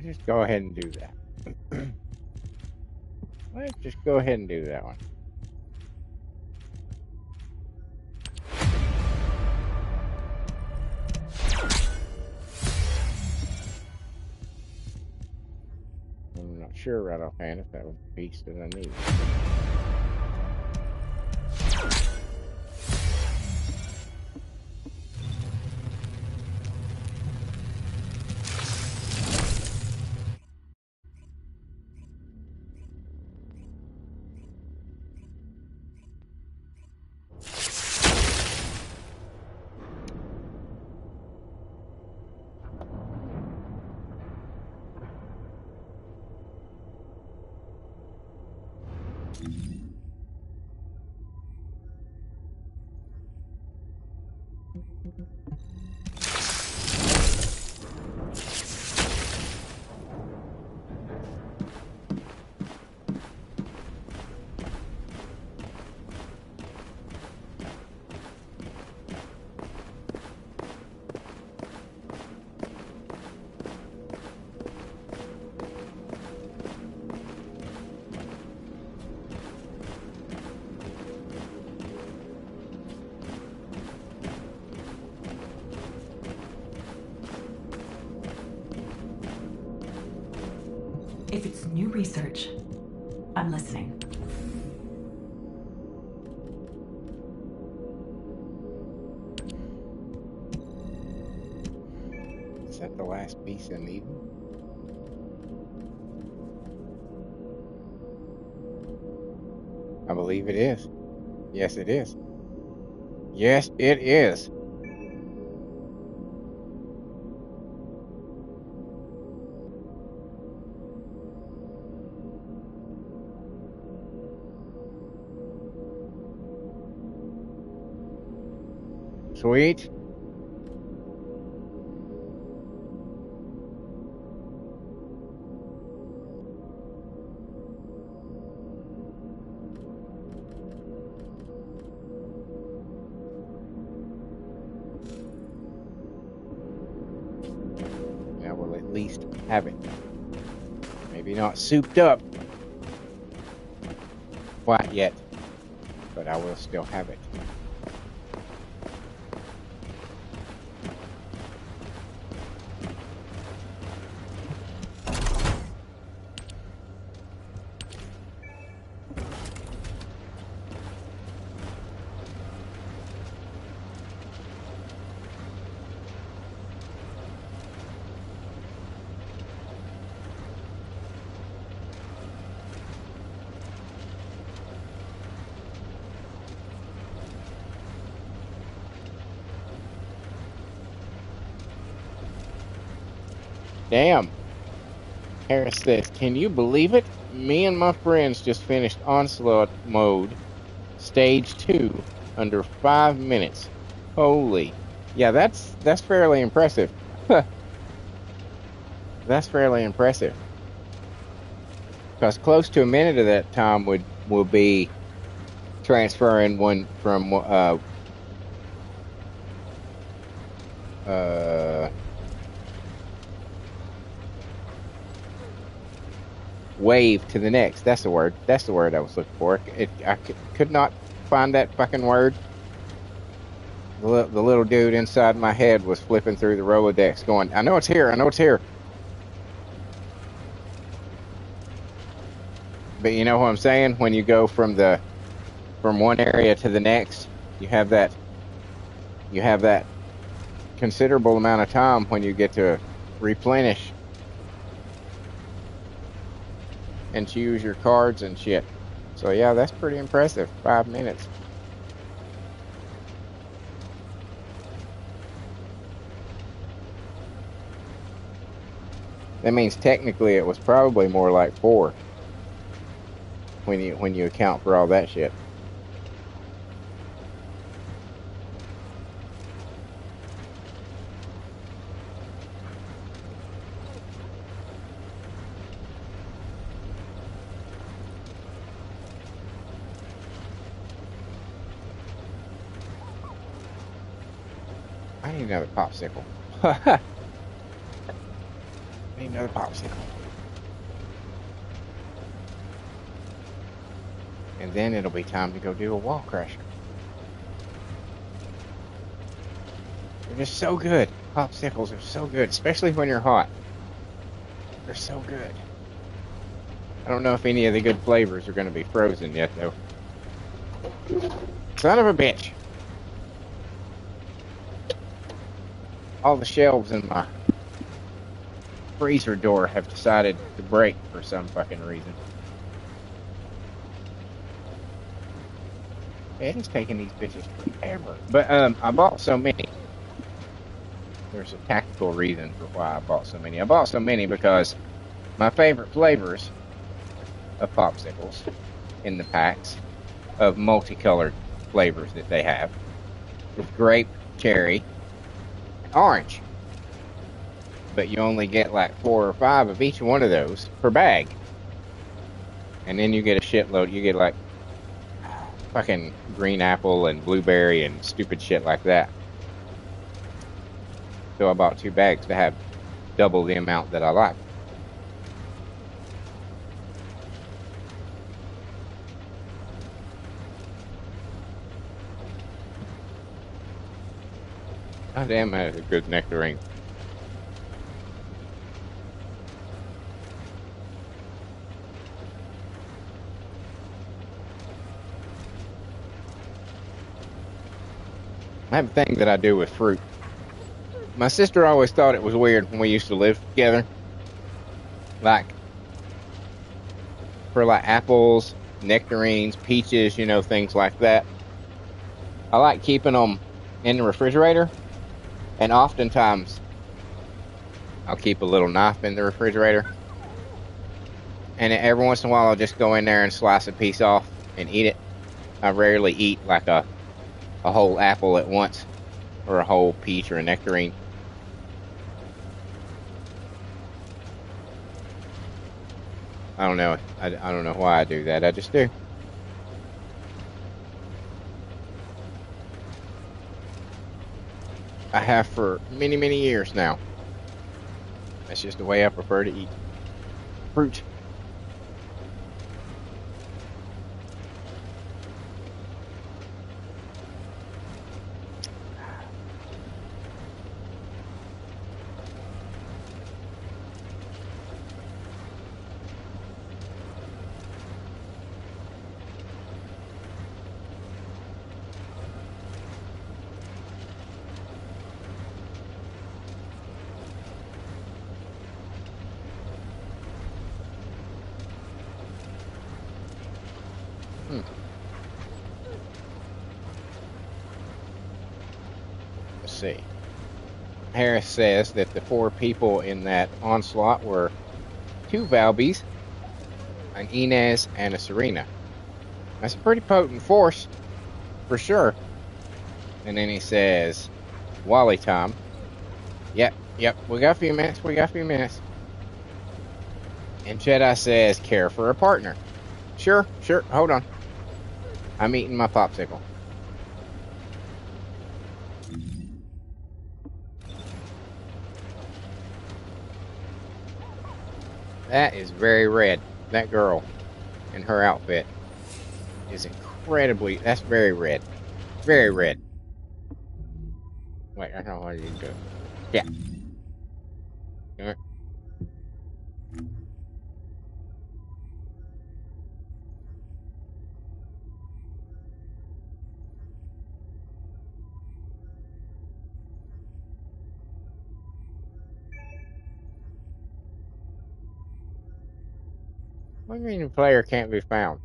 Let's just go ahead and do that. Let's just go ahead and do that one. I'm not sure right offhand if that was the piece that I need. If it's new research, I'm listening. Is that the last piece I need? I believe it is. Yes, it is. Yes, it is. Sweet. Now we'll at least have it. Maybe not souped up quite yet, but I will still have it. Damn. Harris says, can you believe it? Me and my friends just finished Onslaught mode, stage 2, under 5 minutes. Holy. Yeah, that's fairly impressive. That's fairly impressive. Because close to a minute of that time will be transferring one from wave to the next. That's the word. That's the word I was looking for. I could not find that fucking word. The little dude inside my head was flipping through the Rolodex going, I know it's here. I know it's here. But you know what I'm saying? When you go from one area to the next, you have that considerable amount of time when you get to replenish and choose your cards and shit. So yeah, that's pretty impressive. 5 minutes. That means technically it was probably more like 4 when you account for all that shit. I need another popsicle. I need another popsicle. And then it'll be time to go do a wall crusher. They're just so good. Popsicles are so good, especially when you're hot. They're so good. I don't know if any of the good flavors are going to be frozen yet, though. Son of a bitch. All the shelves in my freezer door have decided to break for some fucking reason. It is taking these bitches forever. But I bought so many. There's a tactical reason for why I bought so many. I bought so many because my favorite flavors of popsicles in the packs of multicolored flavors that they have is grape, cherry, and orange. But you only get like 4 or 5 of each one of those per bag. And then you get a shitload. You get like fucking green apple and blueberry and stupid shit like that. So I bought 2 bags to have double the amount that I like. God damn, that is a good nectarine. I have a thing that I do with fruit. My sister always thought it was weird when we used to live together. Like, for like apples, nectarines, peaches, you know, things like that. I like keeping them in the refrigerator. And oftentimes, I'll keep a little knife in the refrigerator. And every once in a while, I'll just go in there and slice a piece off and eat it. I rarely eat like a whole apple at once, or a whole peach or a nectarine. I don't know. I don't know why I do that. I just do. I have for many, many years now. That's just the way I prefer to eat fruit. Let's see. Harris says that the 4 people in that onslaught were 2 Valbies, an Inez, and a Serena. That's a pretty potent force, for sure. And then he says, Wally time. Yep, we got a few minutes. And Jedi says, care for a partner. Sure, hold on. I'm eating my popsicle. That is very red. That girl in her outfit is incredibly... That's very red. Very red. Wait, I don't know what you do. Yeah. Do it. What do you mean the player can't be found?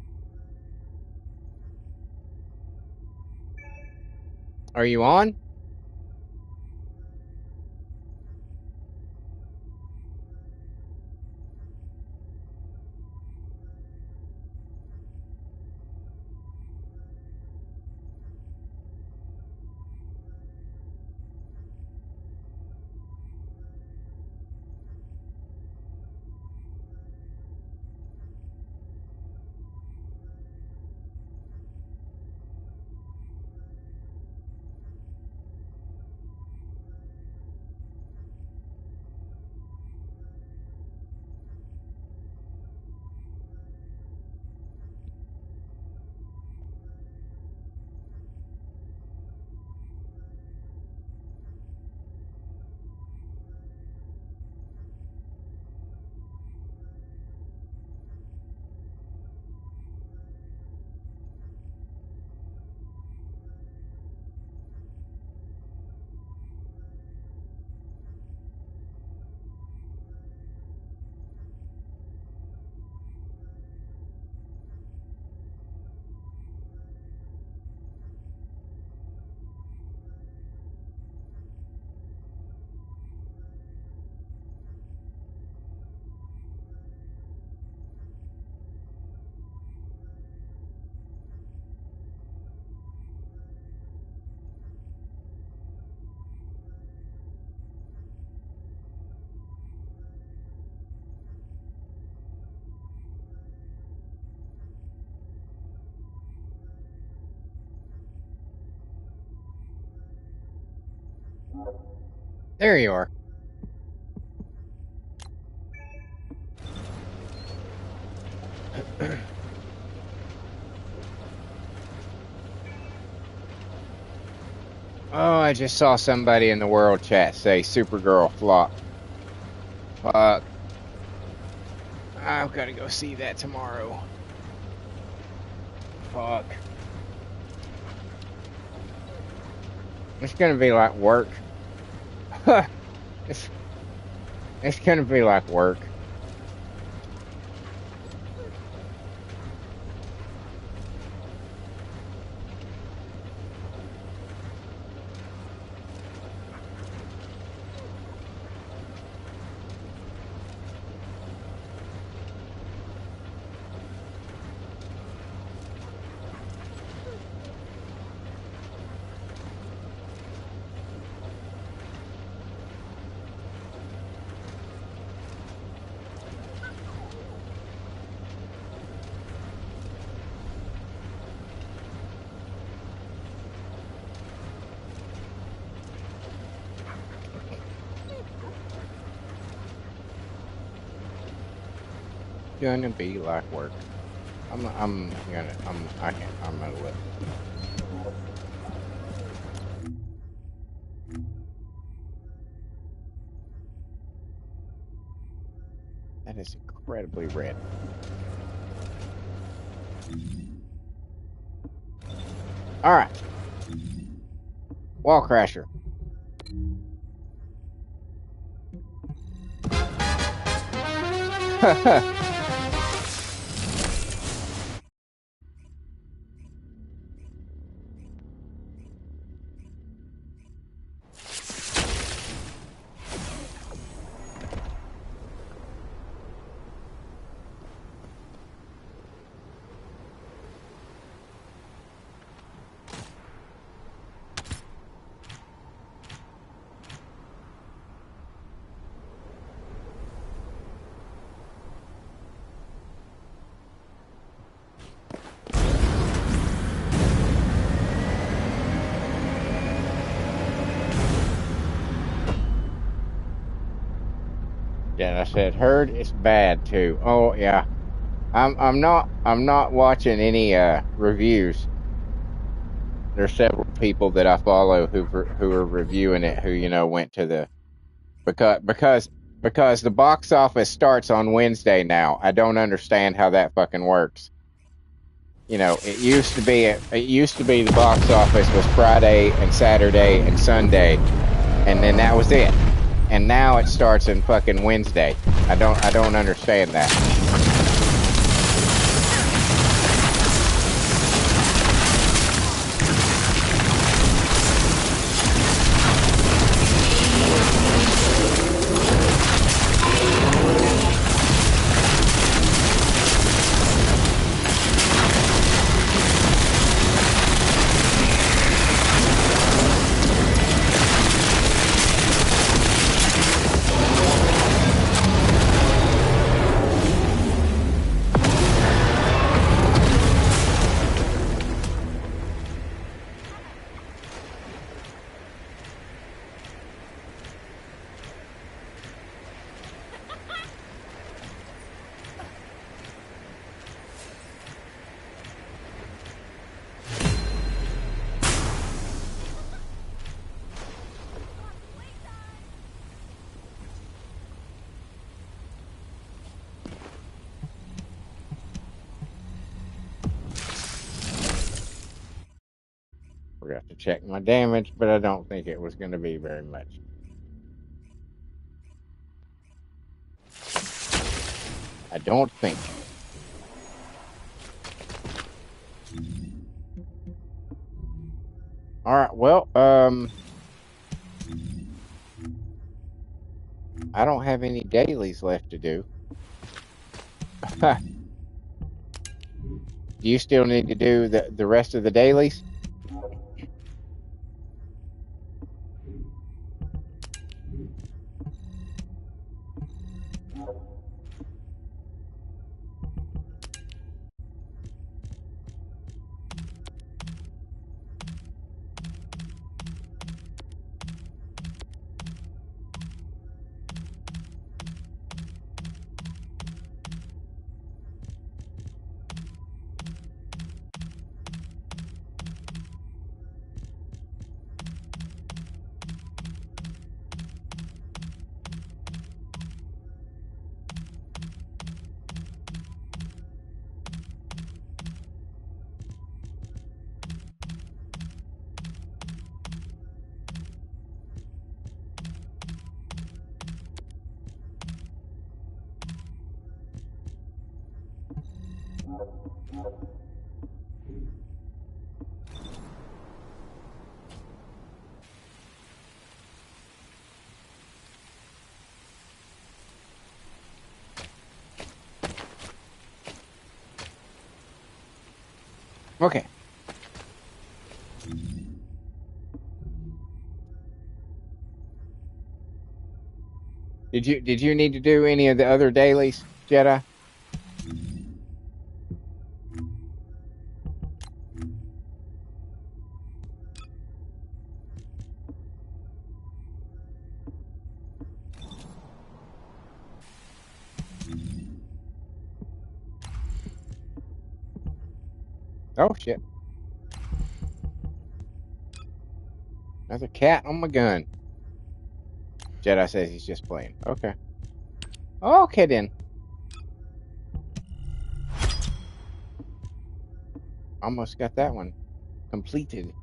Are you on? There you are. Oh, I just saw somebody in the world chat say Supergirl flop. Fuck. I've got to go see that tomorrow. Fuck. It's gonna be like work. it's gonna be like work. Gonna be like work. I'm gonna look. That is incredibly red. All right. Wall crasher. Yeah, I said heard it's bad too. Oh yeah. I'm not watching any reviews. There's several people that I follow who are reviewing it who went to the because the box office starts on Wednesday now. I don't understand how that fucking works. It used to be the box office was Friday and Saturday and Sunday, and then that was it. And now it starts in fucking Wednesday. I don't understand that. Forgot to check my damage, but I don't think it was going to be very much. I don't think. All right. Well, I don't have any dailies left to do. Do you still need to do the rest of the dailies? Okay. Did you need to do any of the other dailies, Jedi? Oh shit. Another cat on my gun. Jedi says he's just playing. Okay. Okay then. Almost got that one completed.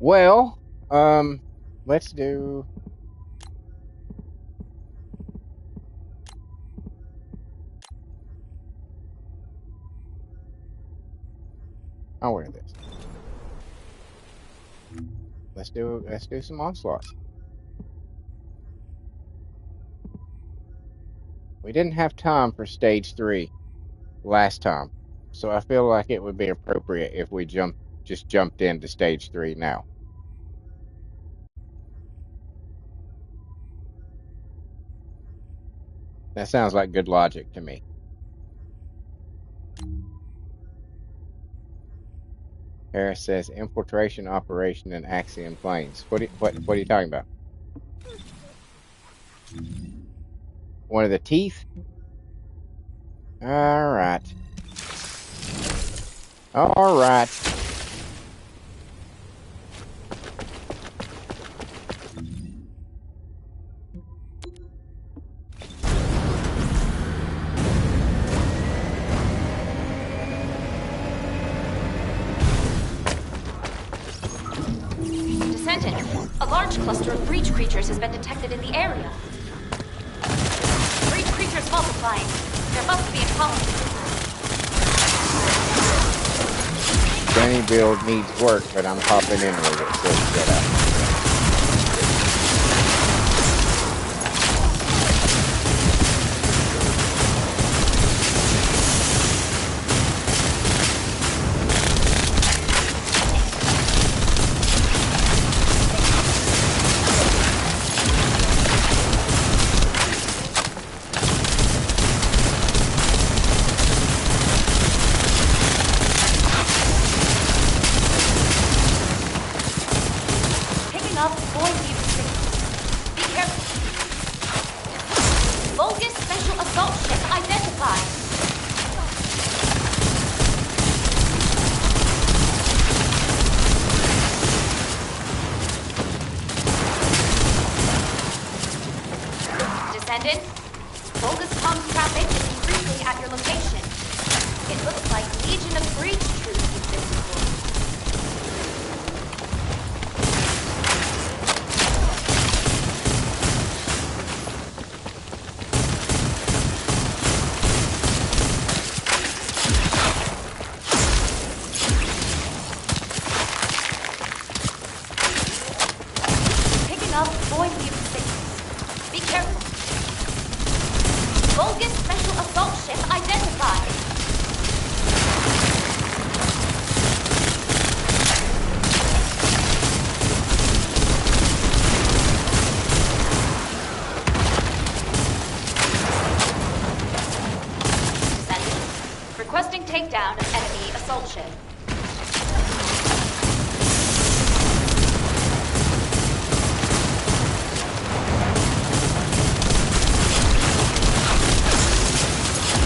Well, let's do. I'll wear this. Let's do some onslaughts. We didn't have time for stage 3 last time, so I feel like it would be appropriate if we just jumped into stage 3 now. That sounds like good logic to me. Harris says infiltration operation in Axiom Plains. What are you talking about? One of the teeth? All right. All right. Descendant, a large cluster of breach creatures has been detected in the area. Breach creatures multiplying. There must be a colony. Danny build needs work, but I'm popping in with it, so shut up. Takedown of enemy assault ship.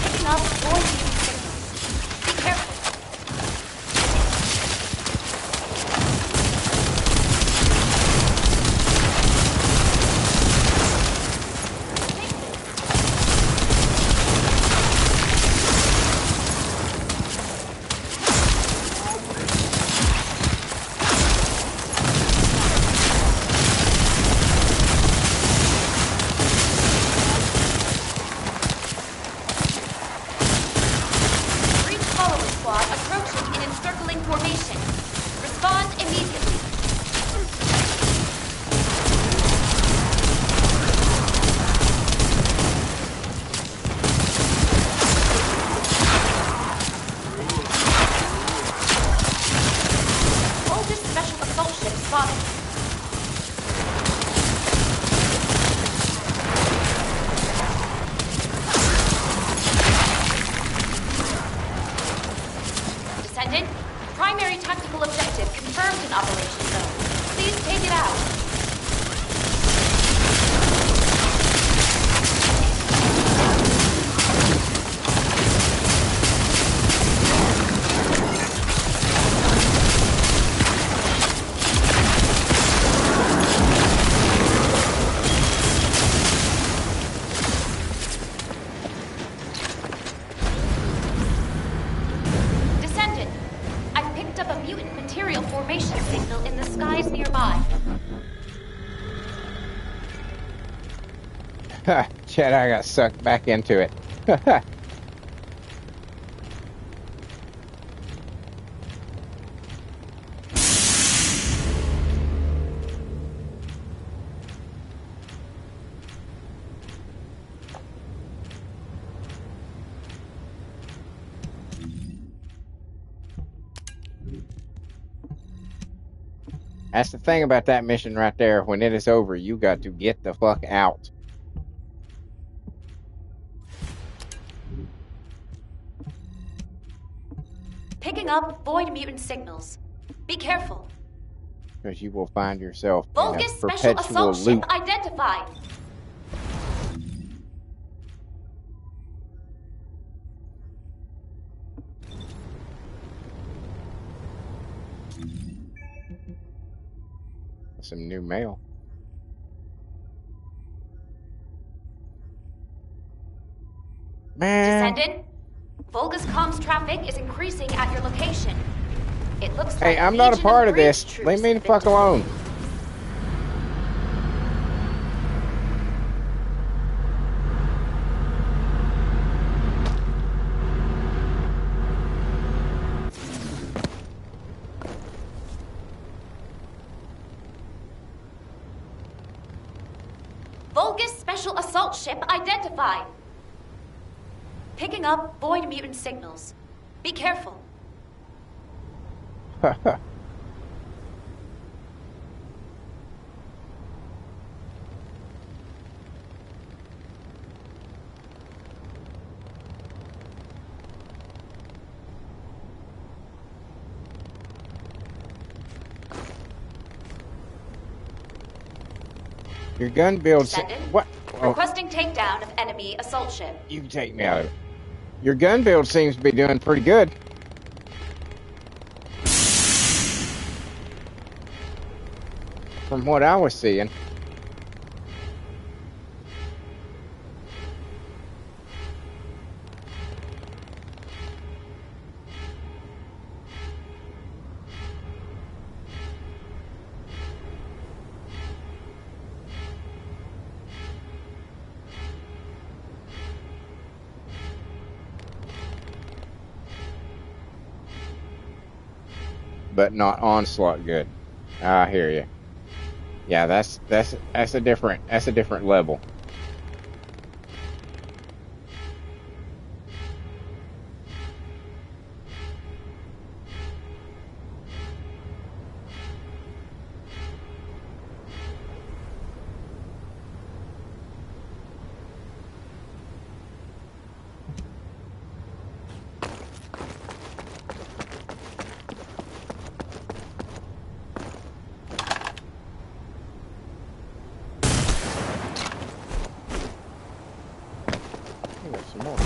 Picking up void beam signals. Be careful. Jedi got sucked back into it. That's the thing about that mission right there. When it is over, you got to get the fuck out. Picking up void mutant signals. Be careful. Because you will find yourself in a Vulgus special perpetual assault loop. ship identified. Some new mail. Man. Descendant, Vulgus comms traffic is increasing at your location. It looks Hey, like I'm not a Legion part of breach this. troops Leave me the have been fuck alone. Vulgus special assault ship identified. Picking up void mutant signals. Be careful. Your gun builds. Descendant, What? Oh, requesting takedown of enemy assault ship. you can take me out of it. Your gun build seems to be doing pretty good. From what I was seeing. But not onslaught good. I hear you. Yeah, that's a different level. Some more.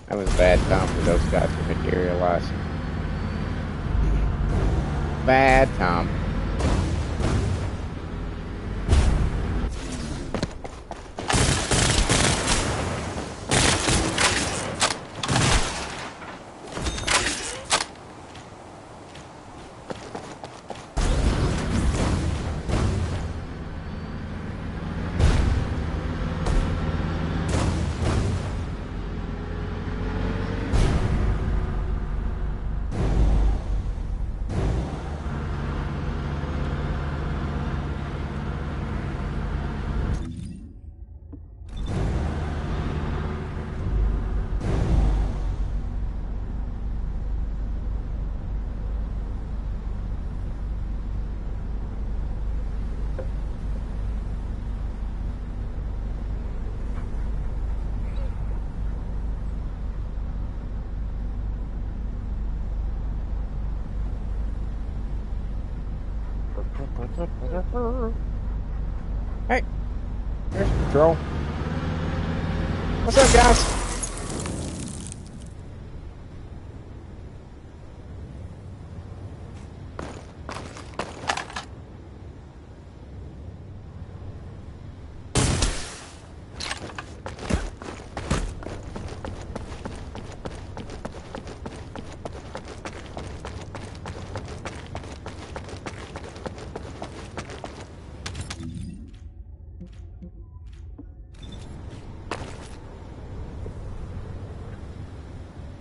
That was a bad time for those guys to materialize. Bad time. Hey, there's Patrol. What's up, guys?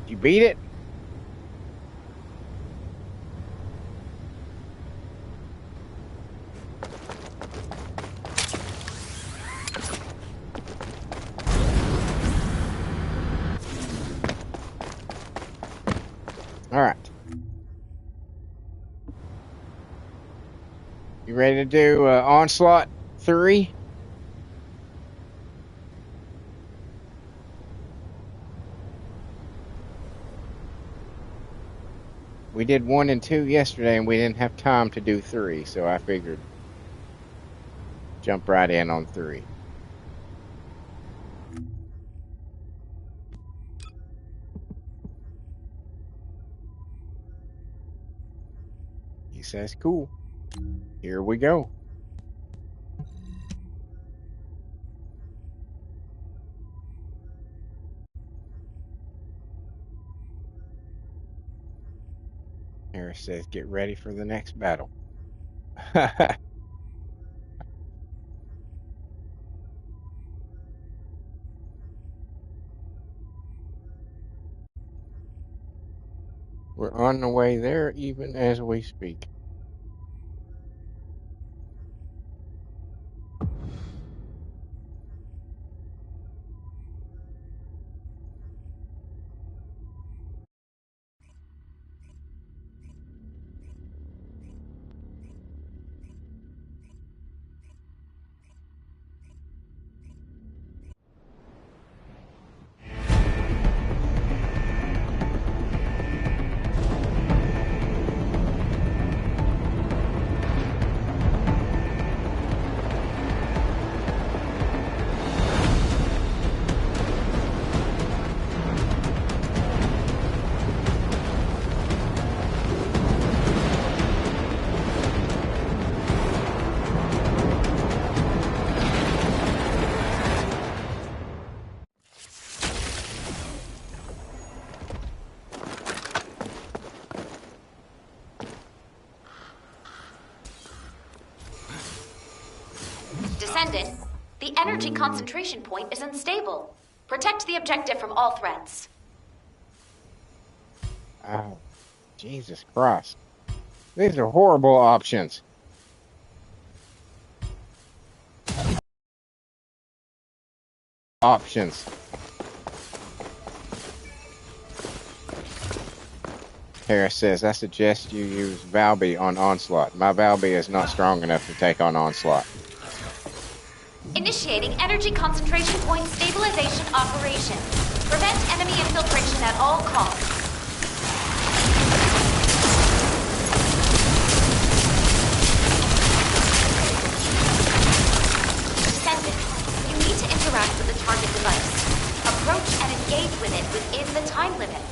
You beat it? All right. You ready to do Onslaught 3? We did 1 and 2 yesterday, and we didn't have time to do 3, so I figured jump right in on 3. He says, cool. Here we go. Harris says, get ready for the next battle. We're on the way there even as we speak. Descendant, the energy concentration point is unstable. Protect the objective from all threats. Oh, Jesus Christ. These are horrible options. Harris says, I suggest you use Valby on Onslaught. My Valby is not strong enough to take on Onslaught. Initiating energy concentration point stabilization operation. Prevent enemy infiltration at all costs. Descendant, you need to interact with the target device. Approach and engage with it within the time limit.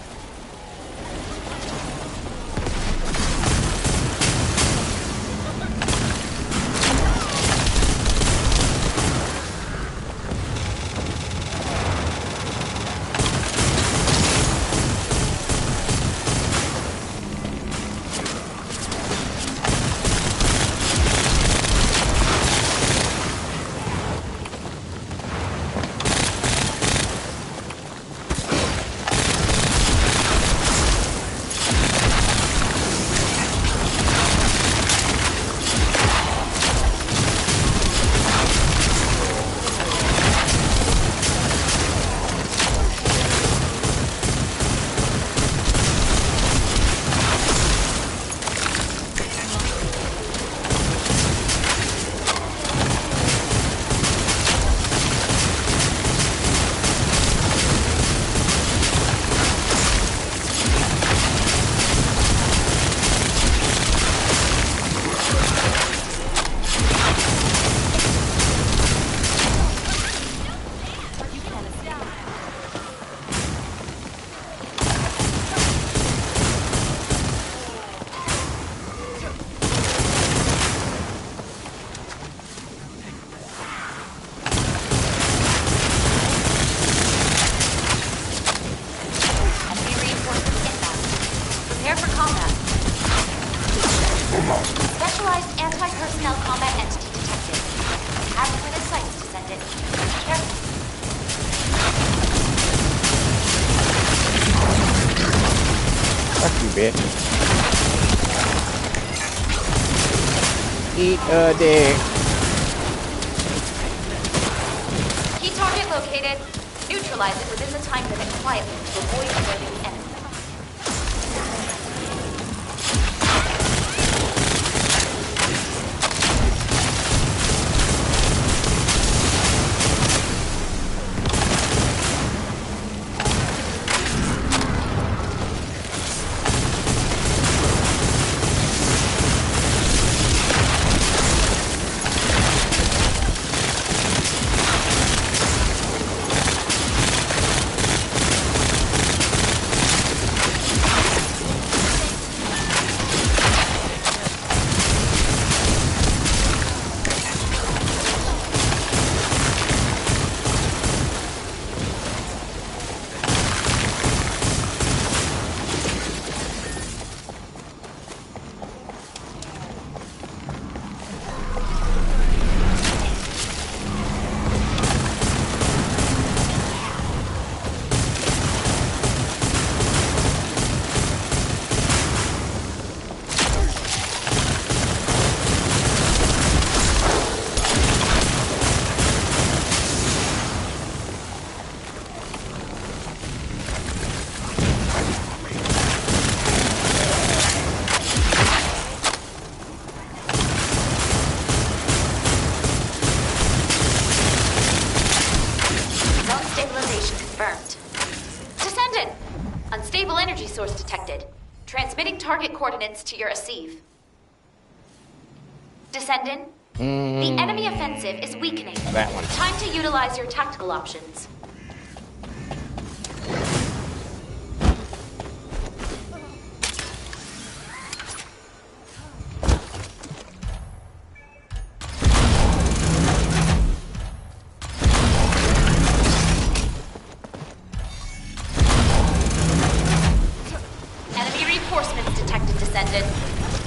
bitch. Eat a dick. Key target located. Neutralize it within the time limit quietly to avoid alerting the enemy. Unstable energy source detected. Transmitting target coordinates to your receive. Descendant, the enemy offensive is weakening. That one. Time to utilize your tactical options. Enemy reinforcements detected, Descendant.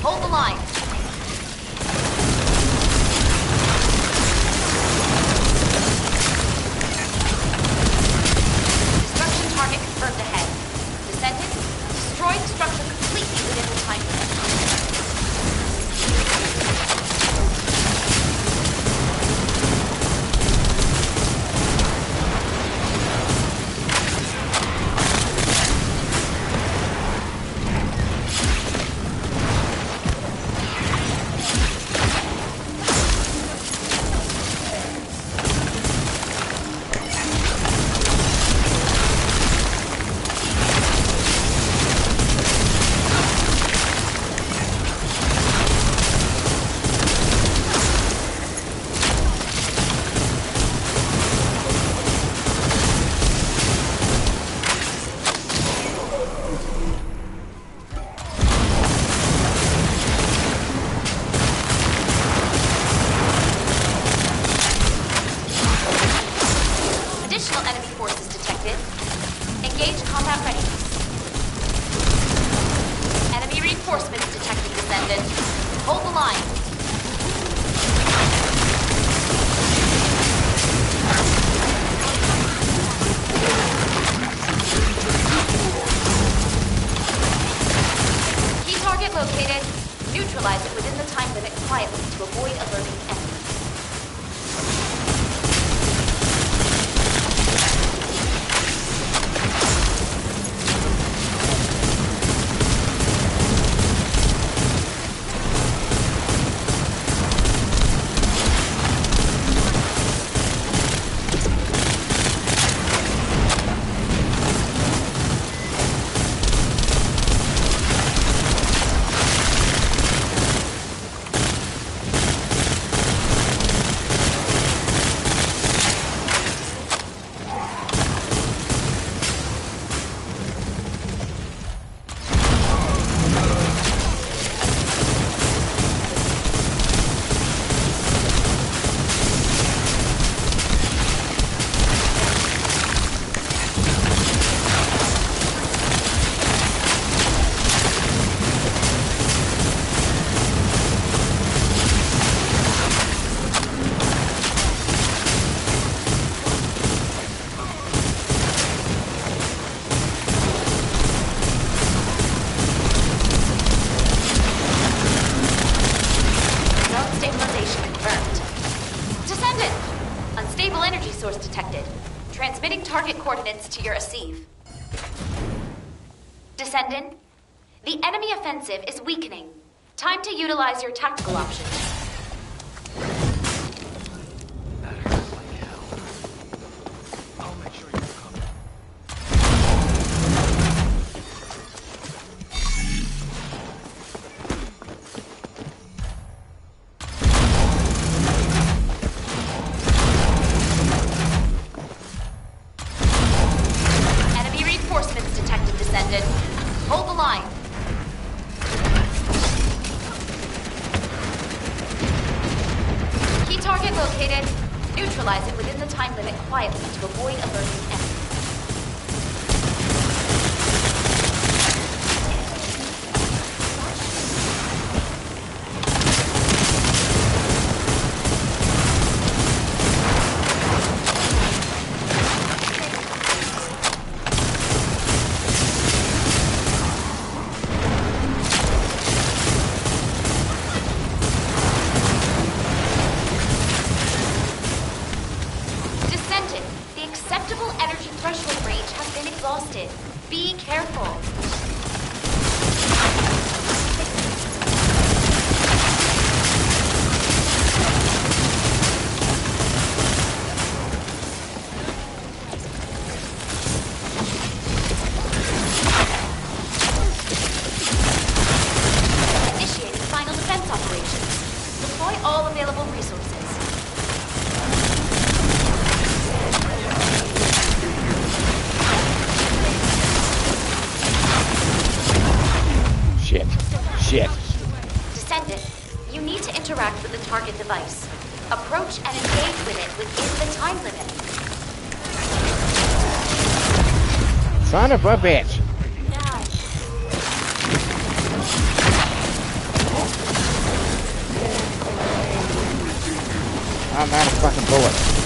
Hold the line. Destruction target confirmed ahead. Descendant, destroyed structure completely within the time limit. Additional enemy forces detected. Engage combat readiness. Enemy reinforcements detected, Descendant. Hold the line. Key target located. Neutralize it within the time limit quietly to avoid alerting the enemy. Unstable energy source detected. Transmitting target coordinates to your Asive. Descendant, the enemy offensive is weakening. Time to utilize your tactical options. Enemy reinforcements detected, Descendant. Hold the line. Key target located. Neutralize it within the time limit quietly to avoid alerting enemies. Descendant, the acceptable energy threshold range has been exhausted. Be careful. Initiating final defense operations. Deploy all available resources. Shit. Shit. Descendant, you need to interact with the target device. Approach and engage with it within the time limit. Son of a bitch. Now. I'm out of fucking bullets.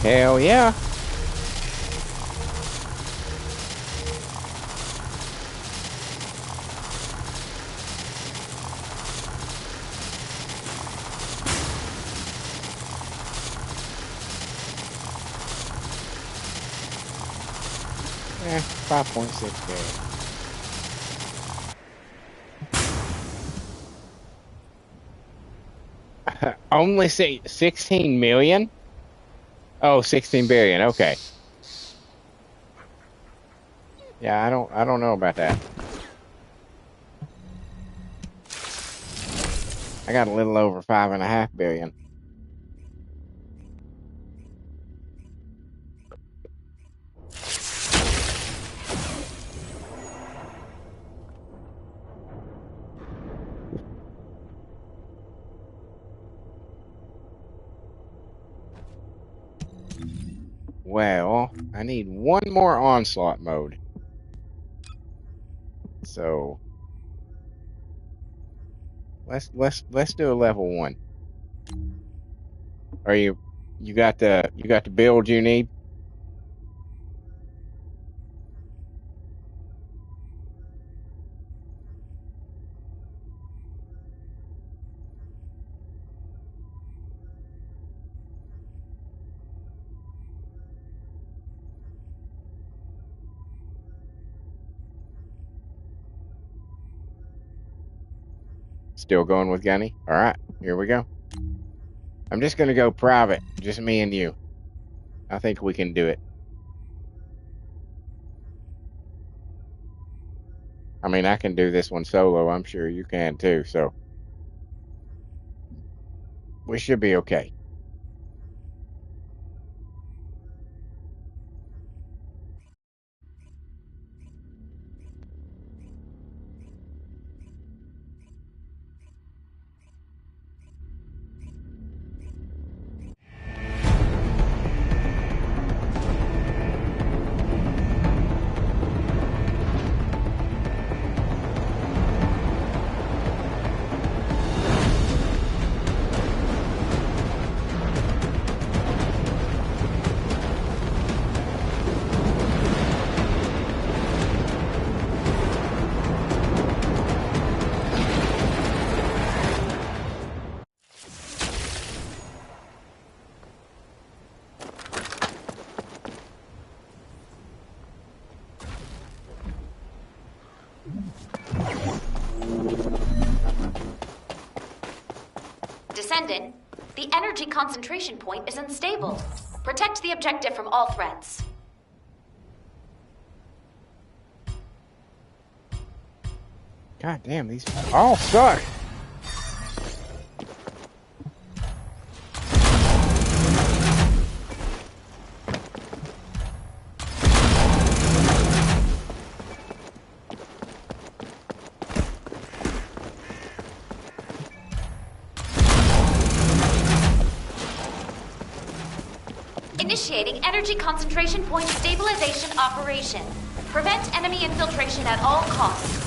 Hell yeah. Eh, 5.6K. Only say 16 million? Oh, 16 billion. Okay. Yeah, I don't know about that. I got a little over 5.5 billion. Well, I need one more onslaught mode. So let's do a level 1. Are you got the build you need? Still going with Gunny? All right, here we go. I'm just gonna go private, just me and you. I think we can do it. I mean, I can do this one solo. I'm sure you can too. So we should be okay. Descendant, the energy concentration point is unstable. Protect the objective from all threats. God damn, these all suck. Initiating energy concentration point stabilization operation. Prevent enemy infiltration at all costs.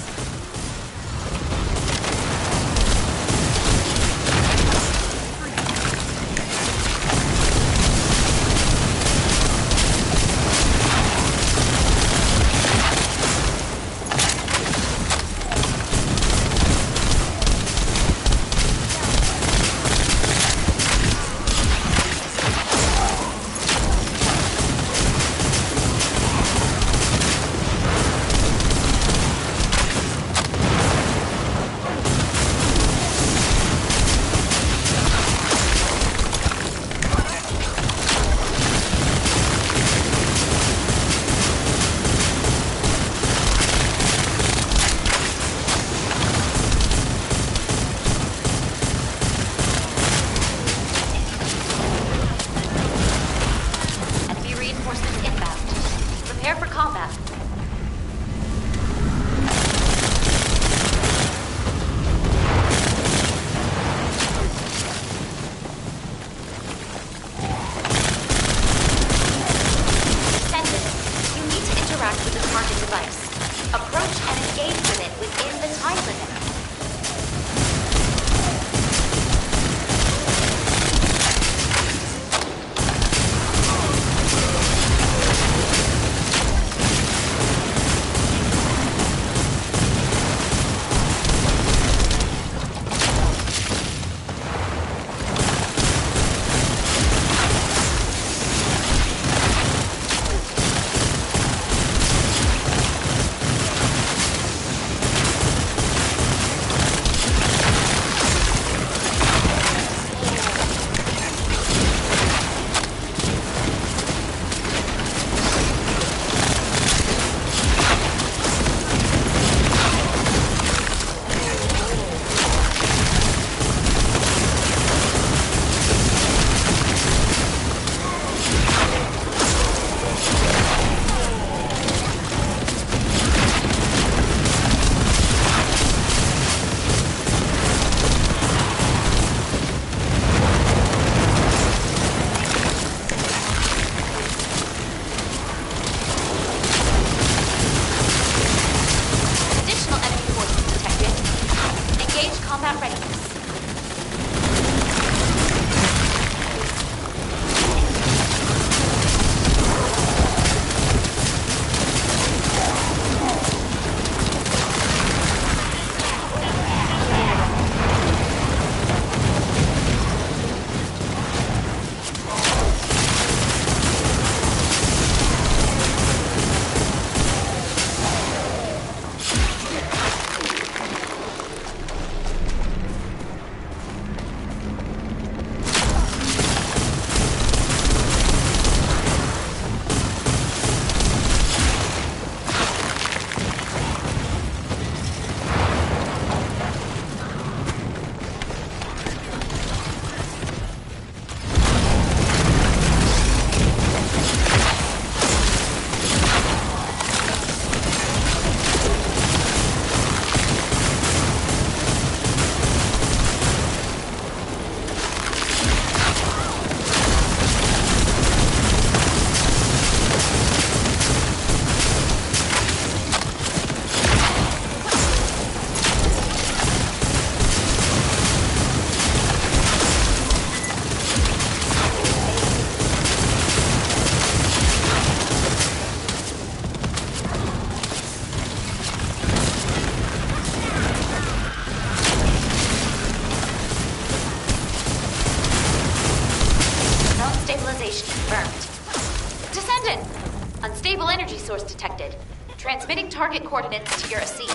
source detected. Transmitting target coordinates to your AC.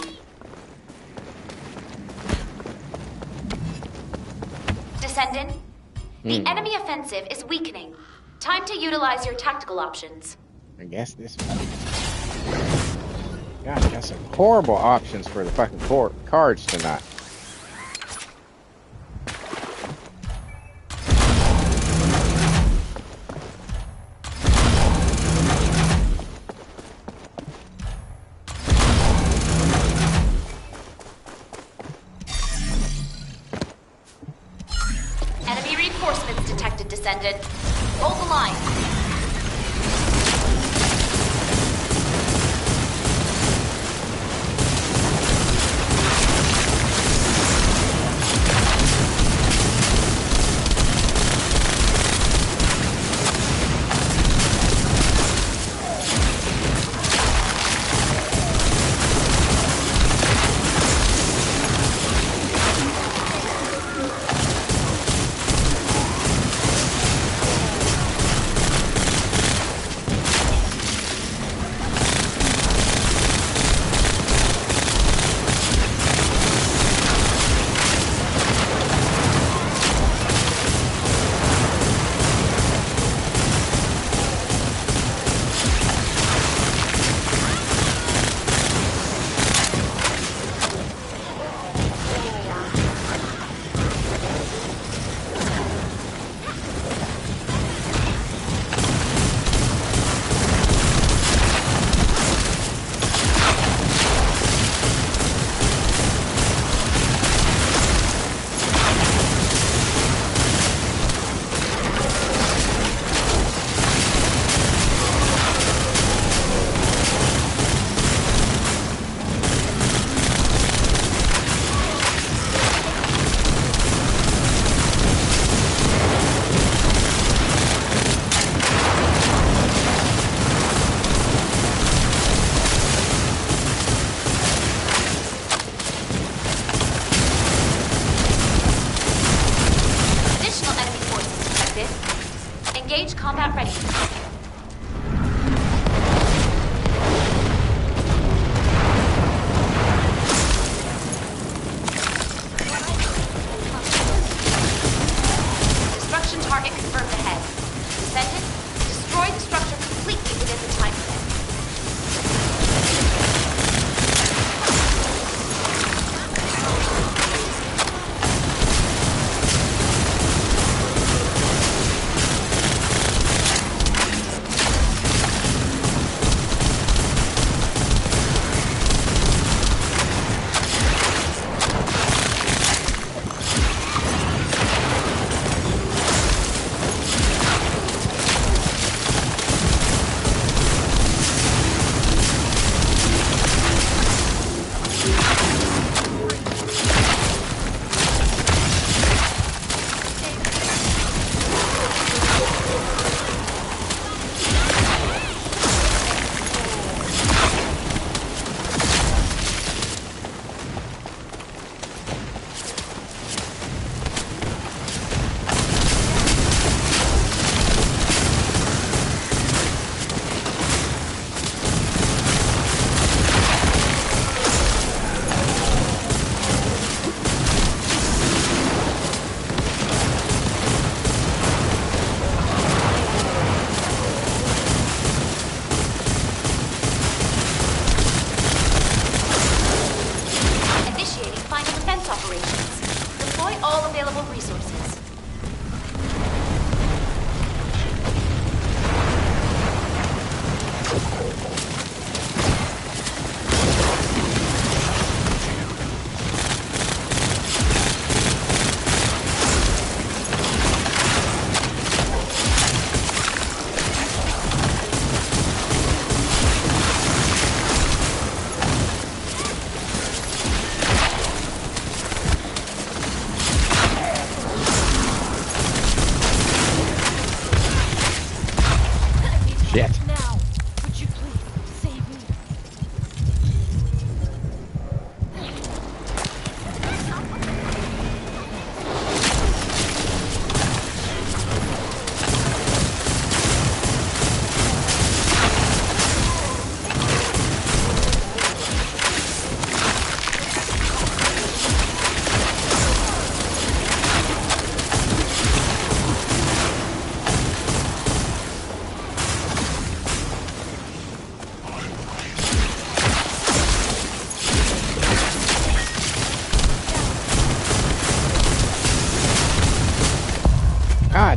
Descendant, the enemy offensive is weakening. Time to utilize your tactical options. I guess this. God, got some horrible options for the fucking cards tonight. Enemy reinforcements detected, Descendant. Hold the line. Engage combat ready. Destruction target confirmed ahead. Descendant, destroy the structure completely within the time limit.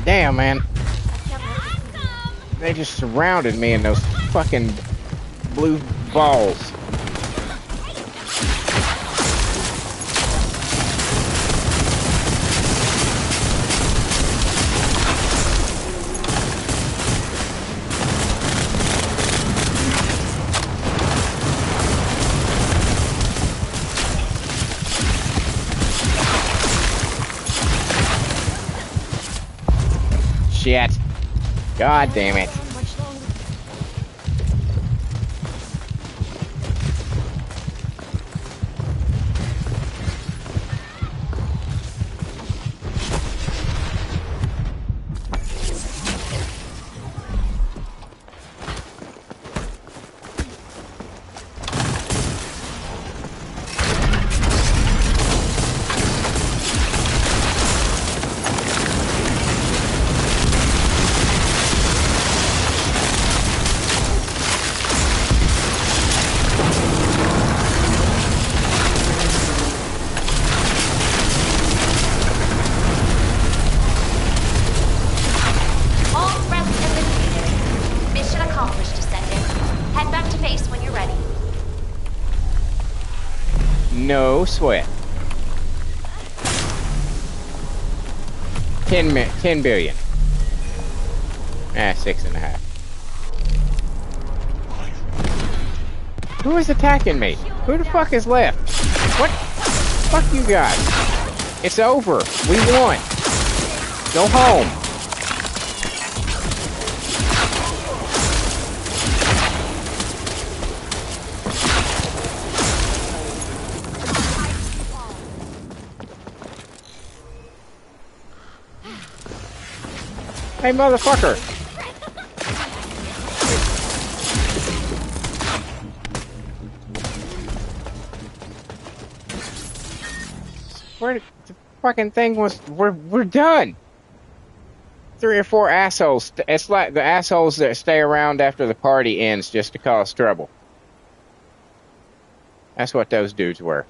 Damn, man. They just surrounded me in those fucking blue balls. Shit. God damn it. No sweat. 10 billion. 6.5. Who is attacking me? Who the fuck is left? What? Fuck you guys. It's over. We won. Go home. Hey, motherfucker! Where the fucking thing was? We're done. 3 or 4 assholes. It's like the assholes that stay around after the party ends just to cause trouble. That's what those dudes were.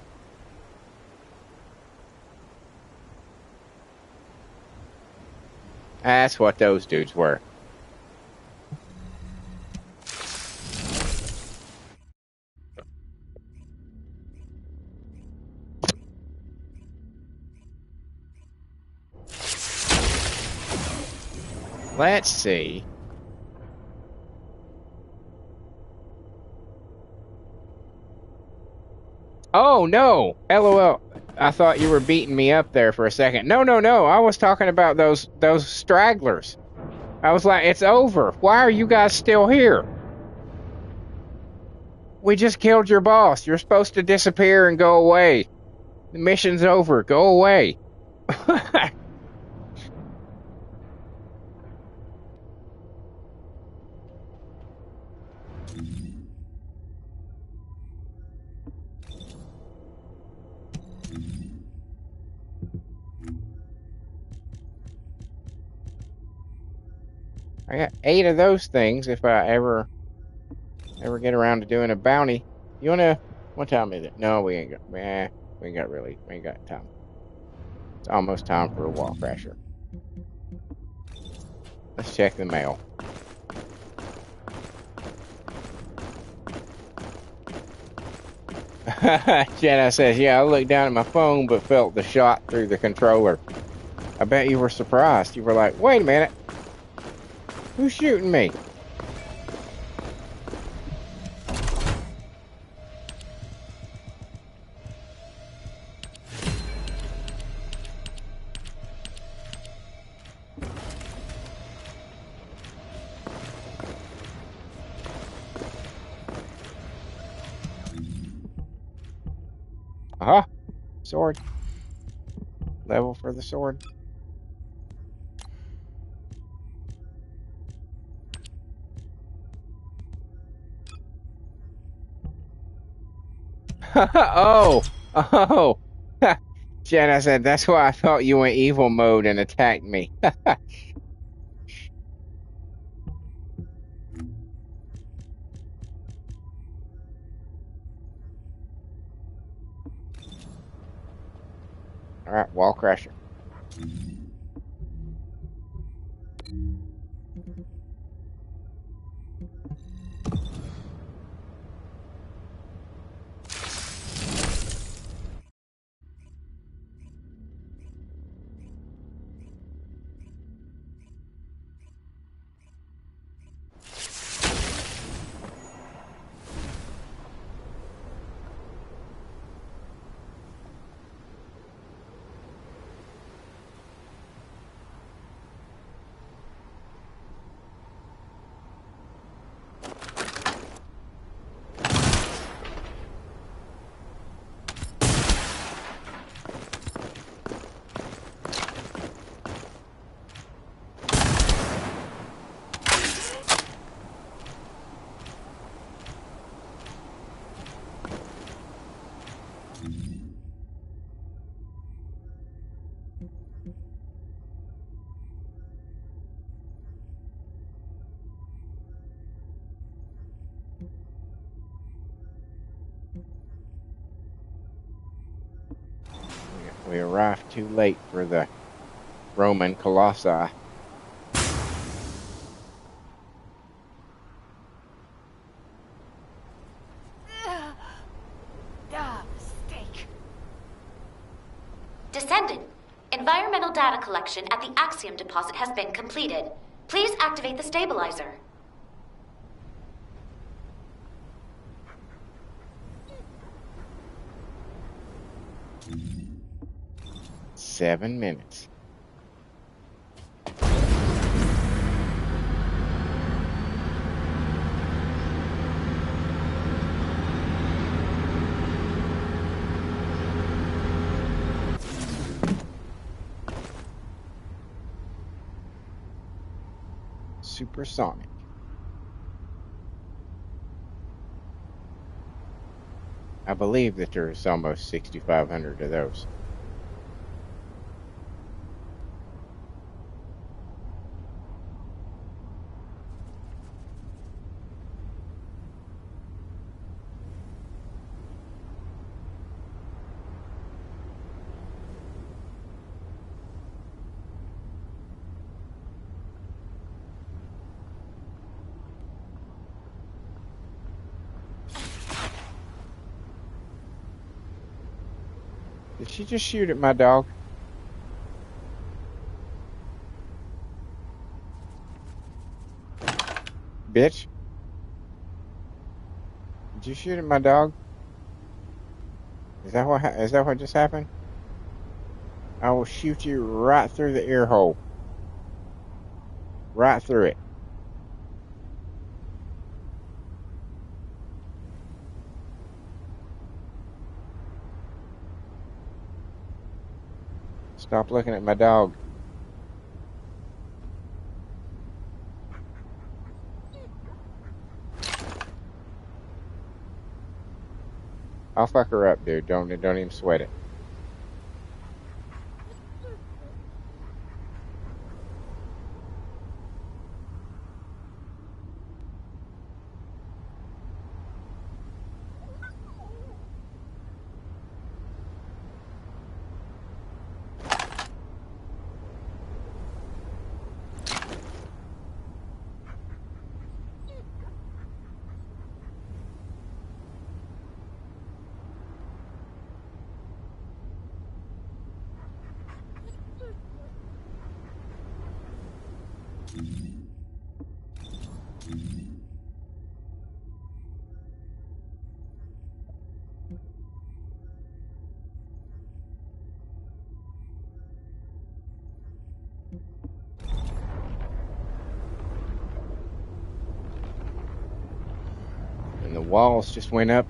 That's what those dudes were. Let's see. Oh, no. LOL. I thought you were beating me up there for a second. No. I was talking about those stragglers. I was like, it's over. Why are you guys still here? We just killed your boss. You're supposed to disappear and go away. The mission's over. Go away. I got 8 of those things if I ever get around to doing a bounty. You wanna? What time is it? No, we ain't got. We ain't got time. It's almost time for a wall crasher. Let's check the mail. Jenna says, yeah, I looked down at my phone but felt the shot through the controller. I bet you were surprised. You were like, wait a minute. Who's shooting me? Uh-huh. Sword. Level for the sword. Oh. Jenna said, that's why I thought you went evil mode and attacked me. Alright, wall crasher. We arrived too late for the Roman Colossi. Mistake. Descendant, environmental data collection at the Axiom deposit has been completed. Please activate the stabilizer. Seven minutes. Supersonic. I believe that there's almost 6,500 of those. Did she just shoot at my dog? Bitch. Did you shoot at my dog? Is that what just happened? I will shoot you right through the ear hole. Right through it. Stop looking at my dog. I'll fuck her up, dude. Don't even sweat it. And the walls just went up.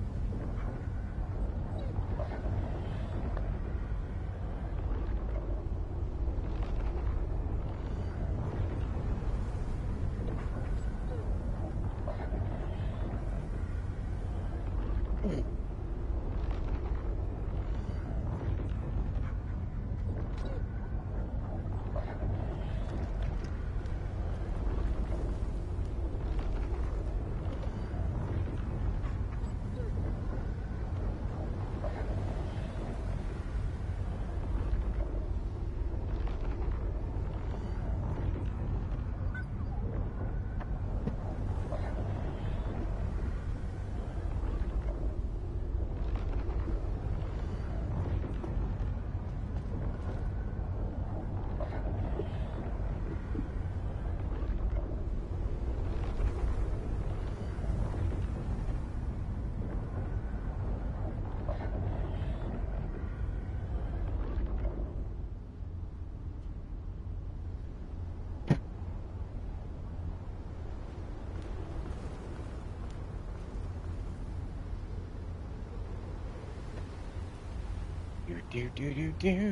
Do.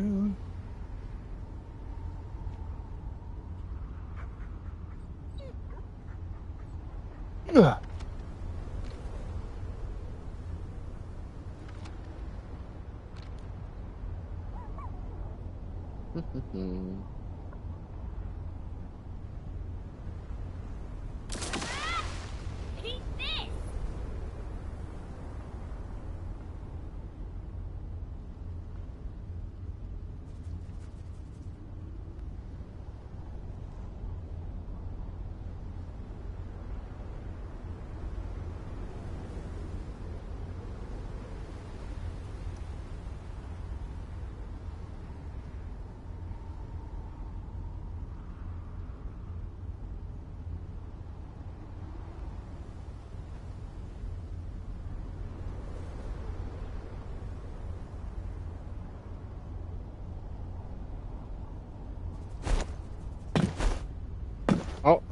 Oh,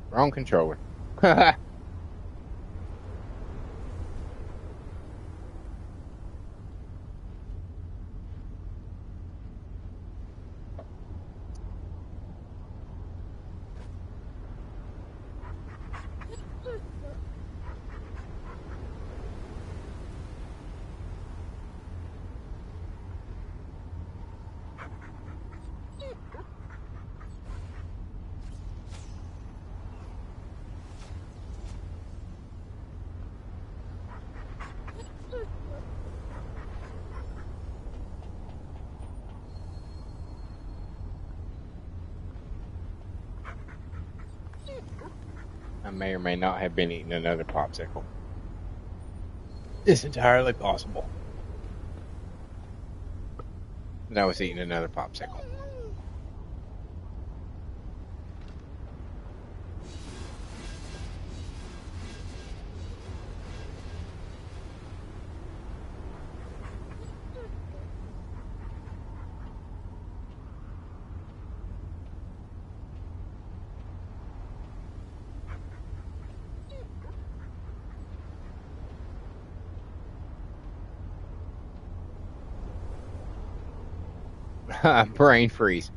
wrong controller. I may or may not have been eating another popsicle. It's entirely possible that I was eating another popsicle. Brain freeze.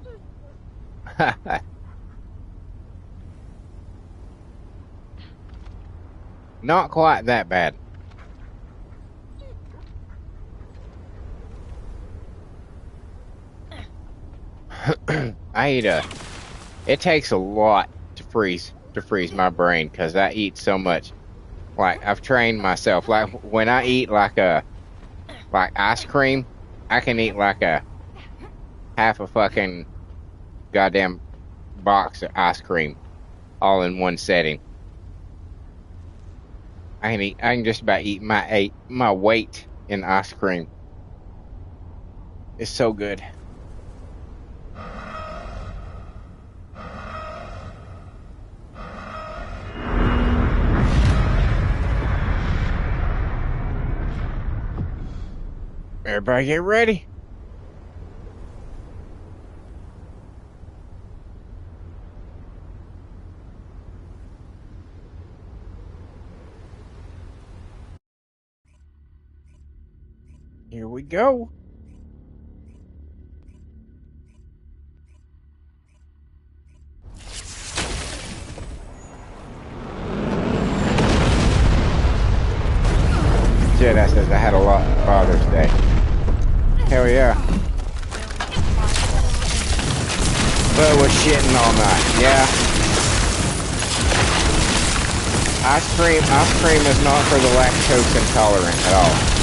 Not quite that bad. It takes a lot to freeze my brain because I eat so much. Like I've trained myself. Like when I eat like ice cream, I can eat like a half a fucking goddamn box of ice cream all in one setting. I can just about eat my weight in ice cream. It's so good. Everybody get ready. Here we go. Jedi says I had a lot of Father's Day. Hell yeah. But was shitting all night. Yeah. Ice cream is not for the lactose intolerant at all.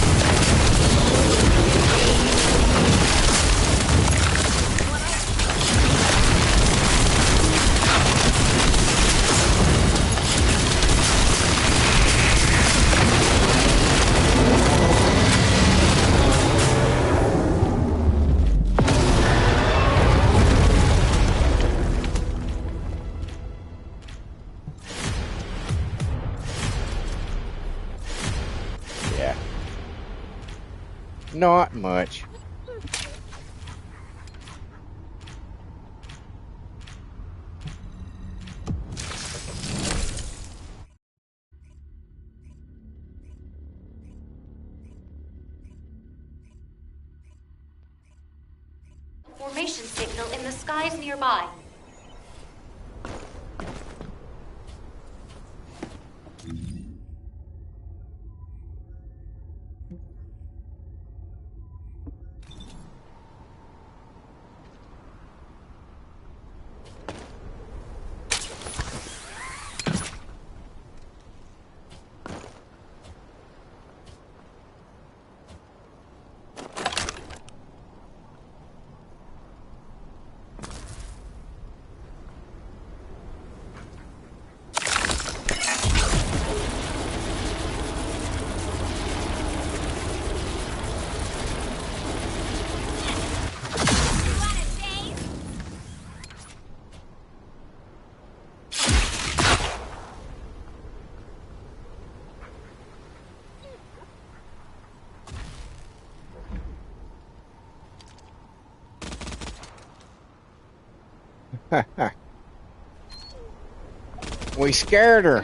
Not much. Formation signal in the skies nearby. We scared her.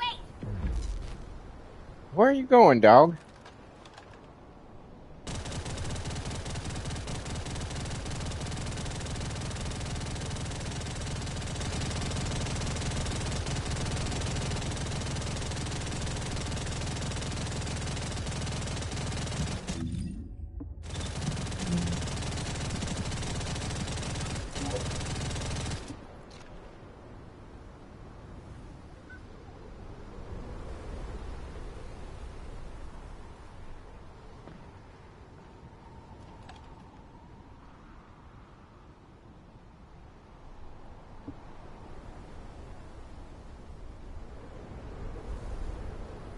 Wait! Where are you going, dog?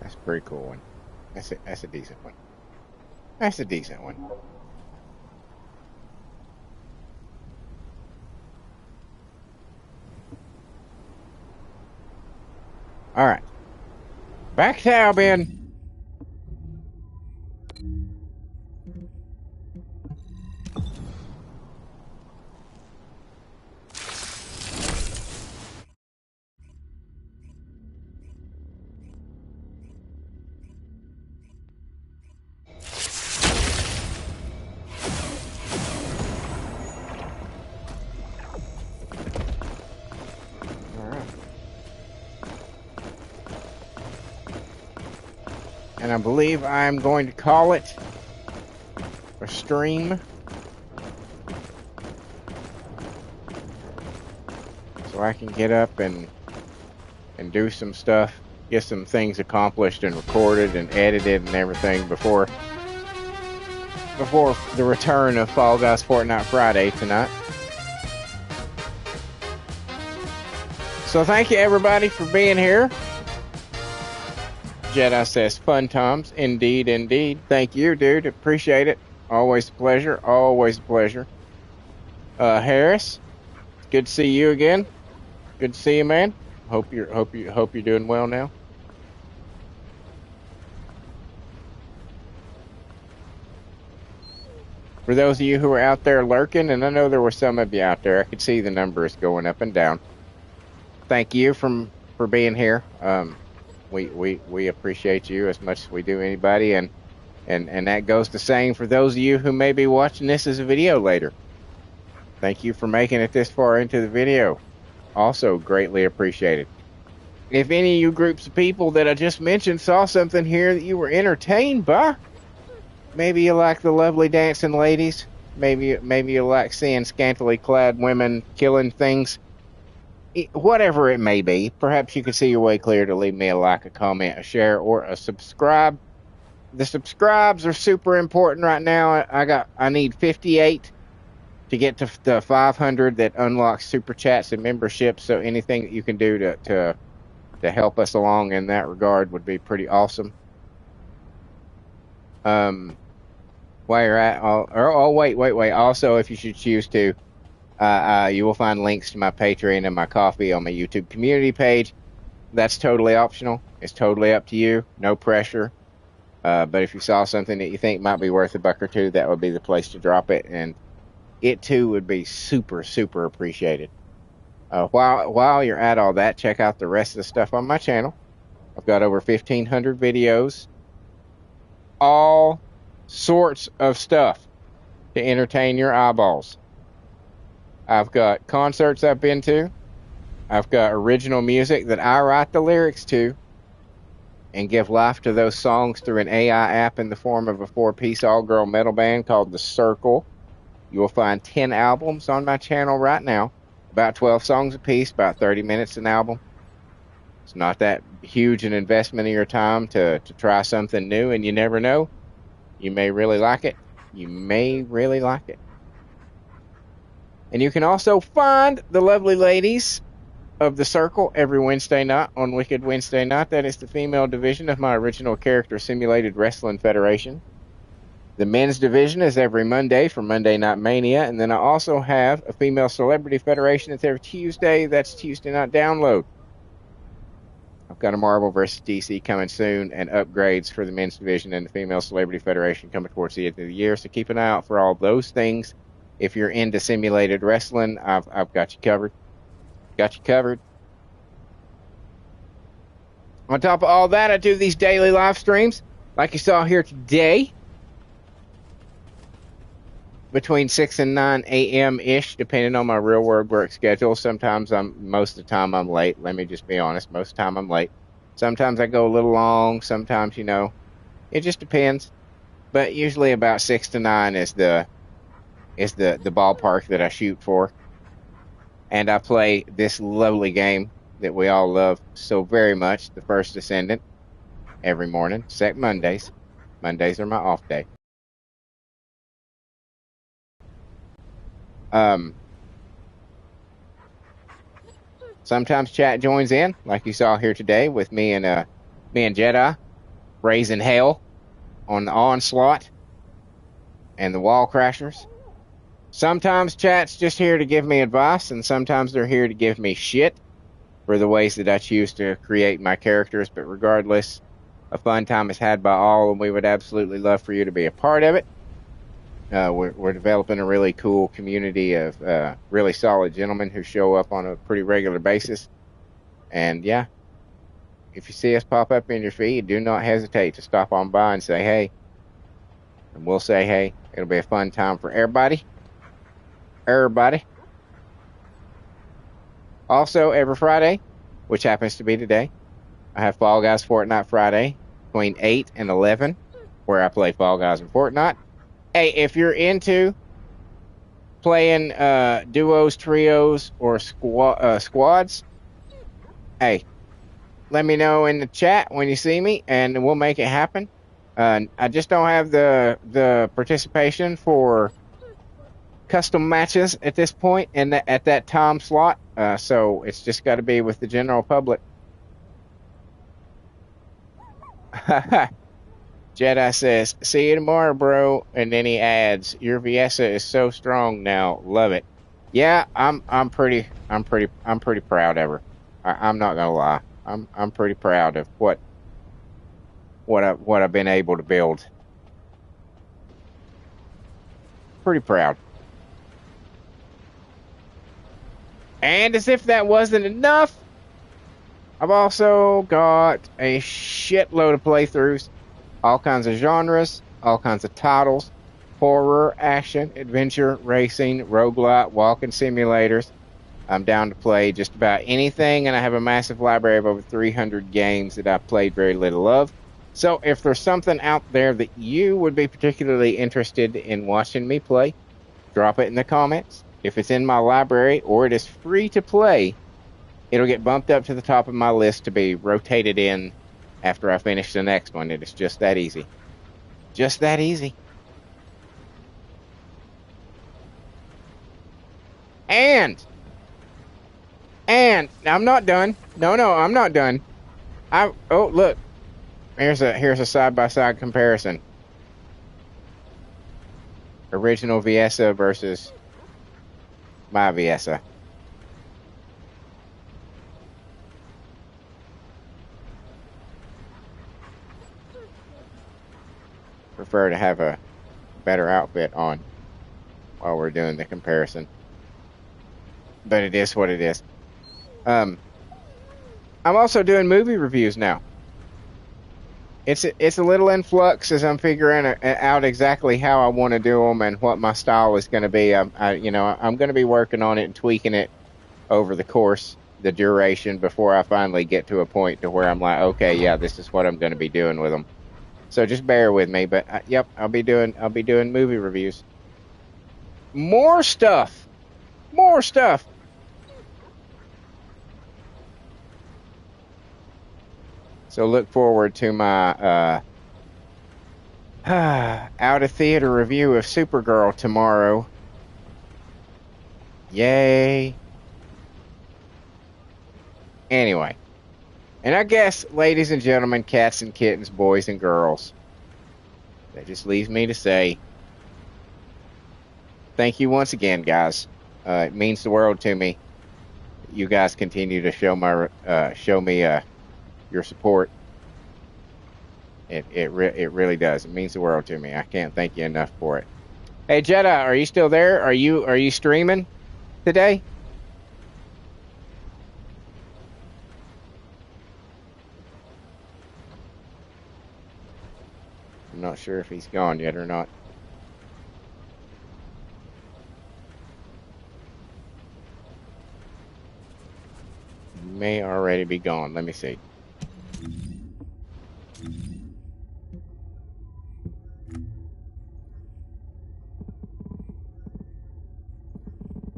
That's a pretty cool one. That's a decent one. That's a decent one. All right. Back to Albion. And I believe I'm going to call it a stream. So I can get up and do some stuff, get some things accomplished and recorded and edited and everything before the return of Fall Guys Fortnite Friday tonight. So thank you everybody for being here. Jedi says, fun times. Indeed, indeed. Thank you, dude. Appreciate it. Always a pleasure. Always a pleasure. Harris, good to see you again. Good to see you, man. Hope you're doing well now. For those of you who are out there lurking, and I know there were some of you out there, I could see the numbers going up and down. Thank you for being here. We appreciate you as much as we do anybody, and that goes the same for those of you who may be watching this as a video later. Thank you for making it this far into the video. Also greatly appreciated. If any of you groups of people that I just mentioned saw something here that you were entertained by, maybe you like the lovely dancing ladies, maybe you like seeing scantily clad women killing things, whatever it may be, perhaps you could see your way clear to leave me a like, a comment, a share, or a subscribe. The subscribes are super important right now. I need 58 to get to the 500 that unlocks super chats and memberships. So anything that you can do to help us along in that regard would be pretty awesome. While you're at, wait. Also, if you should choose to, you will find links to my Patreon and my Coffee on my YouTube community page. That's totally optional. It's totally up to you. No pressure. But if you saw something that you think might be worth a buck or two, that would be the place to drop it. And it too would be super, super appreciated. While you're at all that, check out the rest of the stuff on my channel. I've got over 1,500 videos. All sorts of stuff to entertain your eyeballs. I've got concerts I've been to. I've got original music that I write the lyrics to and give life to those songs through an AI app in the form of a 4-piece all-girl metal band called The Circle. You will find 10 albums on my channel right now. About 12 songs a piece, about 30 minutes an album. It's not that huge an investment of your time to try something new, and you never know. You may really like it. You may really like it. And you can also find the lovely ladies of The Circle every Wednesday night on Wicked Wednesday Night. That is the female division of my original character simulated wrestling federation. The men's division is every Monday for Monday Night Mania. And then I also have a female celebrity federation that's every Tuesday. That's Tuesday Night Download. I've got a Marvel vs. DC coming soon and upgrades for the men's division and the female celebrity federation coming towards the end of the year. So keep an eye out for all those things If you're into simulated wrestling, I've got you covered. Got you covered. On top of all that, I do these daily live streams, like you saw here today, between 6 and 9 a.m. ish, depending on my real world work schedule. Sometimes most of the time I'm late. Let me just be honest. Most of the time I'm late. Sometimes I go a little long. Sometimes, it just depends. But usually about 6 to 9 is the ballpark that I shoot for. And I play this lovely game that we all love so very much, the First Descendant, every morning, except Mondays. Mondays are my off day. Sometimes chat joins in, like you saw here today, with me and Jedi raising hell on the Onslaught and the Wall Crashers. Sometimes chat's just here to give me advice, and sometimes they're here to give me shit for the ways that I choose to create my characters. But regardless, a fun time is had by all, and we would absolutely love for you to be a part of it. We're developing a really cool community of really solid gentlemen who show up on a pretty regular basis. And yeah, if you see us pop up in your feed, do not hesitate to stop on by and say hey. And we'll say hey. It'll be a fun time for everybody. Also, every Friday, which happens to be today, I have Fall Guys Fortnite Friday between 8 and 11, where I play Fall Guys and Fortnite. Hey, if you're into playing duos, trios, or squads, hey, let me know in the chat when you see me, and we'll make it happen. I just don't have the participation for custom matches at this point and at that time slot, so it's just got to be with the general public. Jedi says, "See you tomorrow, bro," and then he adds, "Your Viesa is so strong now, love it." Yeah, I'm pretty proud of her. I'm not gonna lie, I'm pretty proud of what I've been able to build. Pretty proud. And as if that wasn't enough, I've also got a shitload of playthroughs, all kinds of genres, all kinds of titles, horror, action, adventure, racing, roguelite, walking simulators. I'm down to play just about anything, and I have a massive library of over 300 games that I've played very little of. So if there's something out there that you would be particularly interested in watching me play, drop it in the comments. If it's in my library or it is free to play, it'll get bumped up to the top of my list to be rotated in after I finish the next one. It is just that easy. Just that easy. And I'm not done. No, I'm not done. Oh, look. Here's a side-by-side comparison. Original Viesa versus my Viesa. Prefer to have a better outfit on while we're doing the comparison. But it is what it is. I'm also doing movie reviews now. It's a little in flux as I'm figuring out exactly how I want to do them and what my style is going to be. I'm going to be working on it and tweaking it over the course, the duration, before I finally get to a point to where I'm like, okay, yeah, this is what I'm going to be doing with them. So just bear with me. But yep, I'll be doing movie reviews. More stuff. So look forward to my out of theater review of Supergirl tomorrow. Yay. Anyway. And I guess, ladies and gentlemen, cats and kittens, boys and girls, that just leaves me to say thank you once again, guys. It means the world to me. You guys continue to show me your support. It really does. It means the world to me. I can't thank you enough for it. Hey Jetta, are you still there? Are you streaming today? I'm not sure if he's gone yet or not. He may already be gone. Let me see.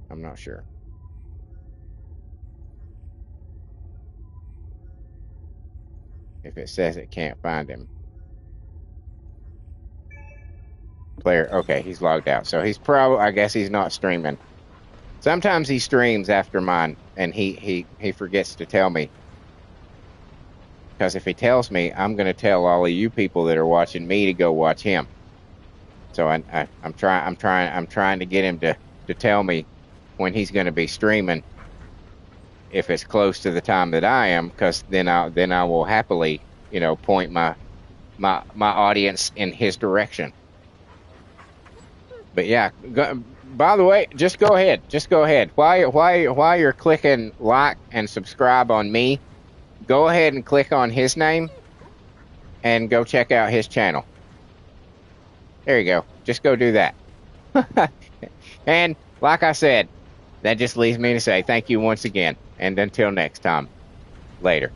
I'm not sure. If it says it can't find him. Player, okay, he's logged out. So he's probably, I guess he's not streaming. Sometimes he streams after mine, and he forgets to tell me. Because if he tells me, I'm going to tell all of you people that are watching me to go watch him. So I'm trying to get him to tell me when he's going to be streaming. If it's close to the time that I am, because then I will happily, point my audience in his direction. But yeah, by the way, just go ahead. While you're clicking like and subscribe on me, go ahead and click on his name and go check out his channel. There you go. Just go do that. And like I said, that just leaves me to say thank you once again. And until next time, later.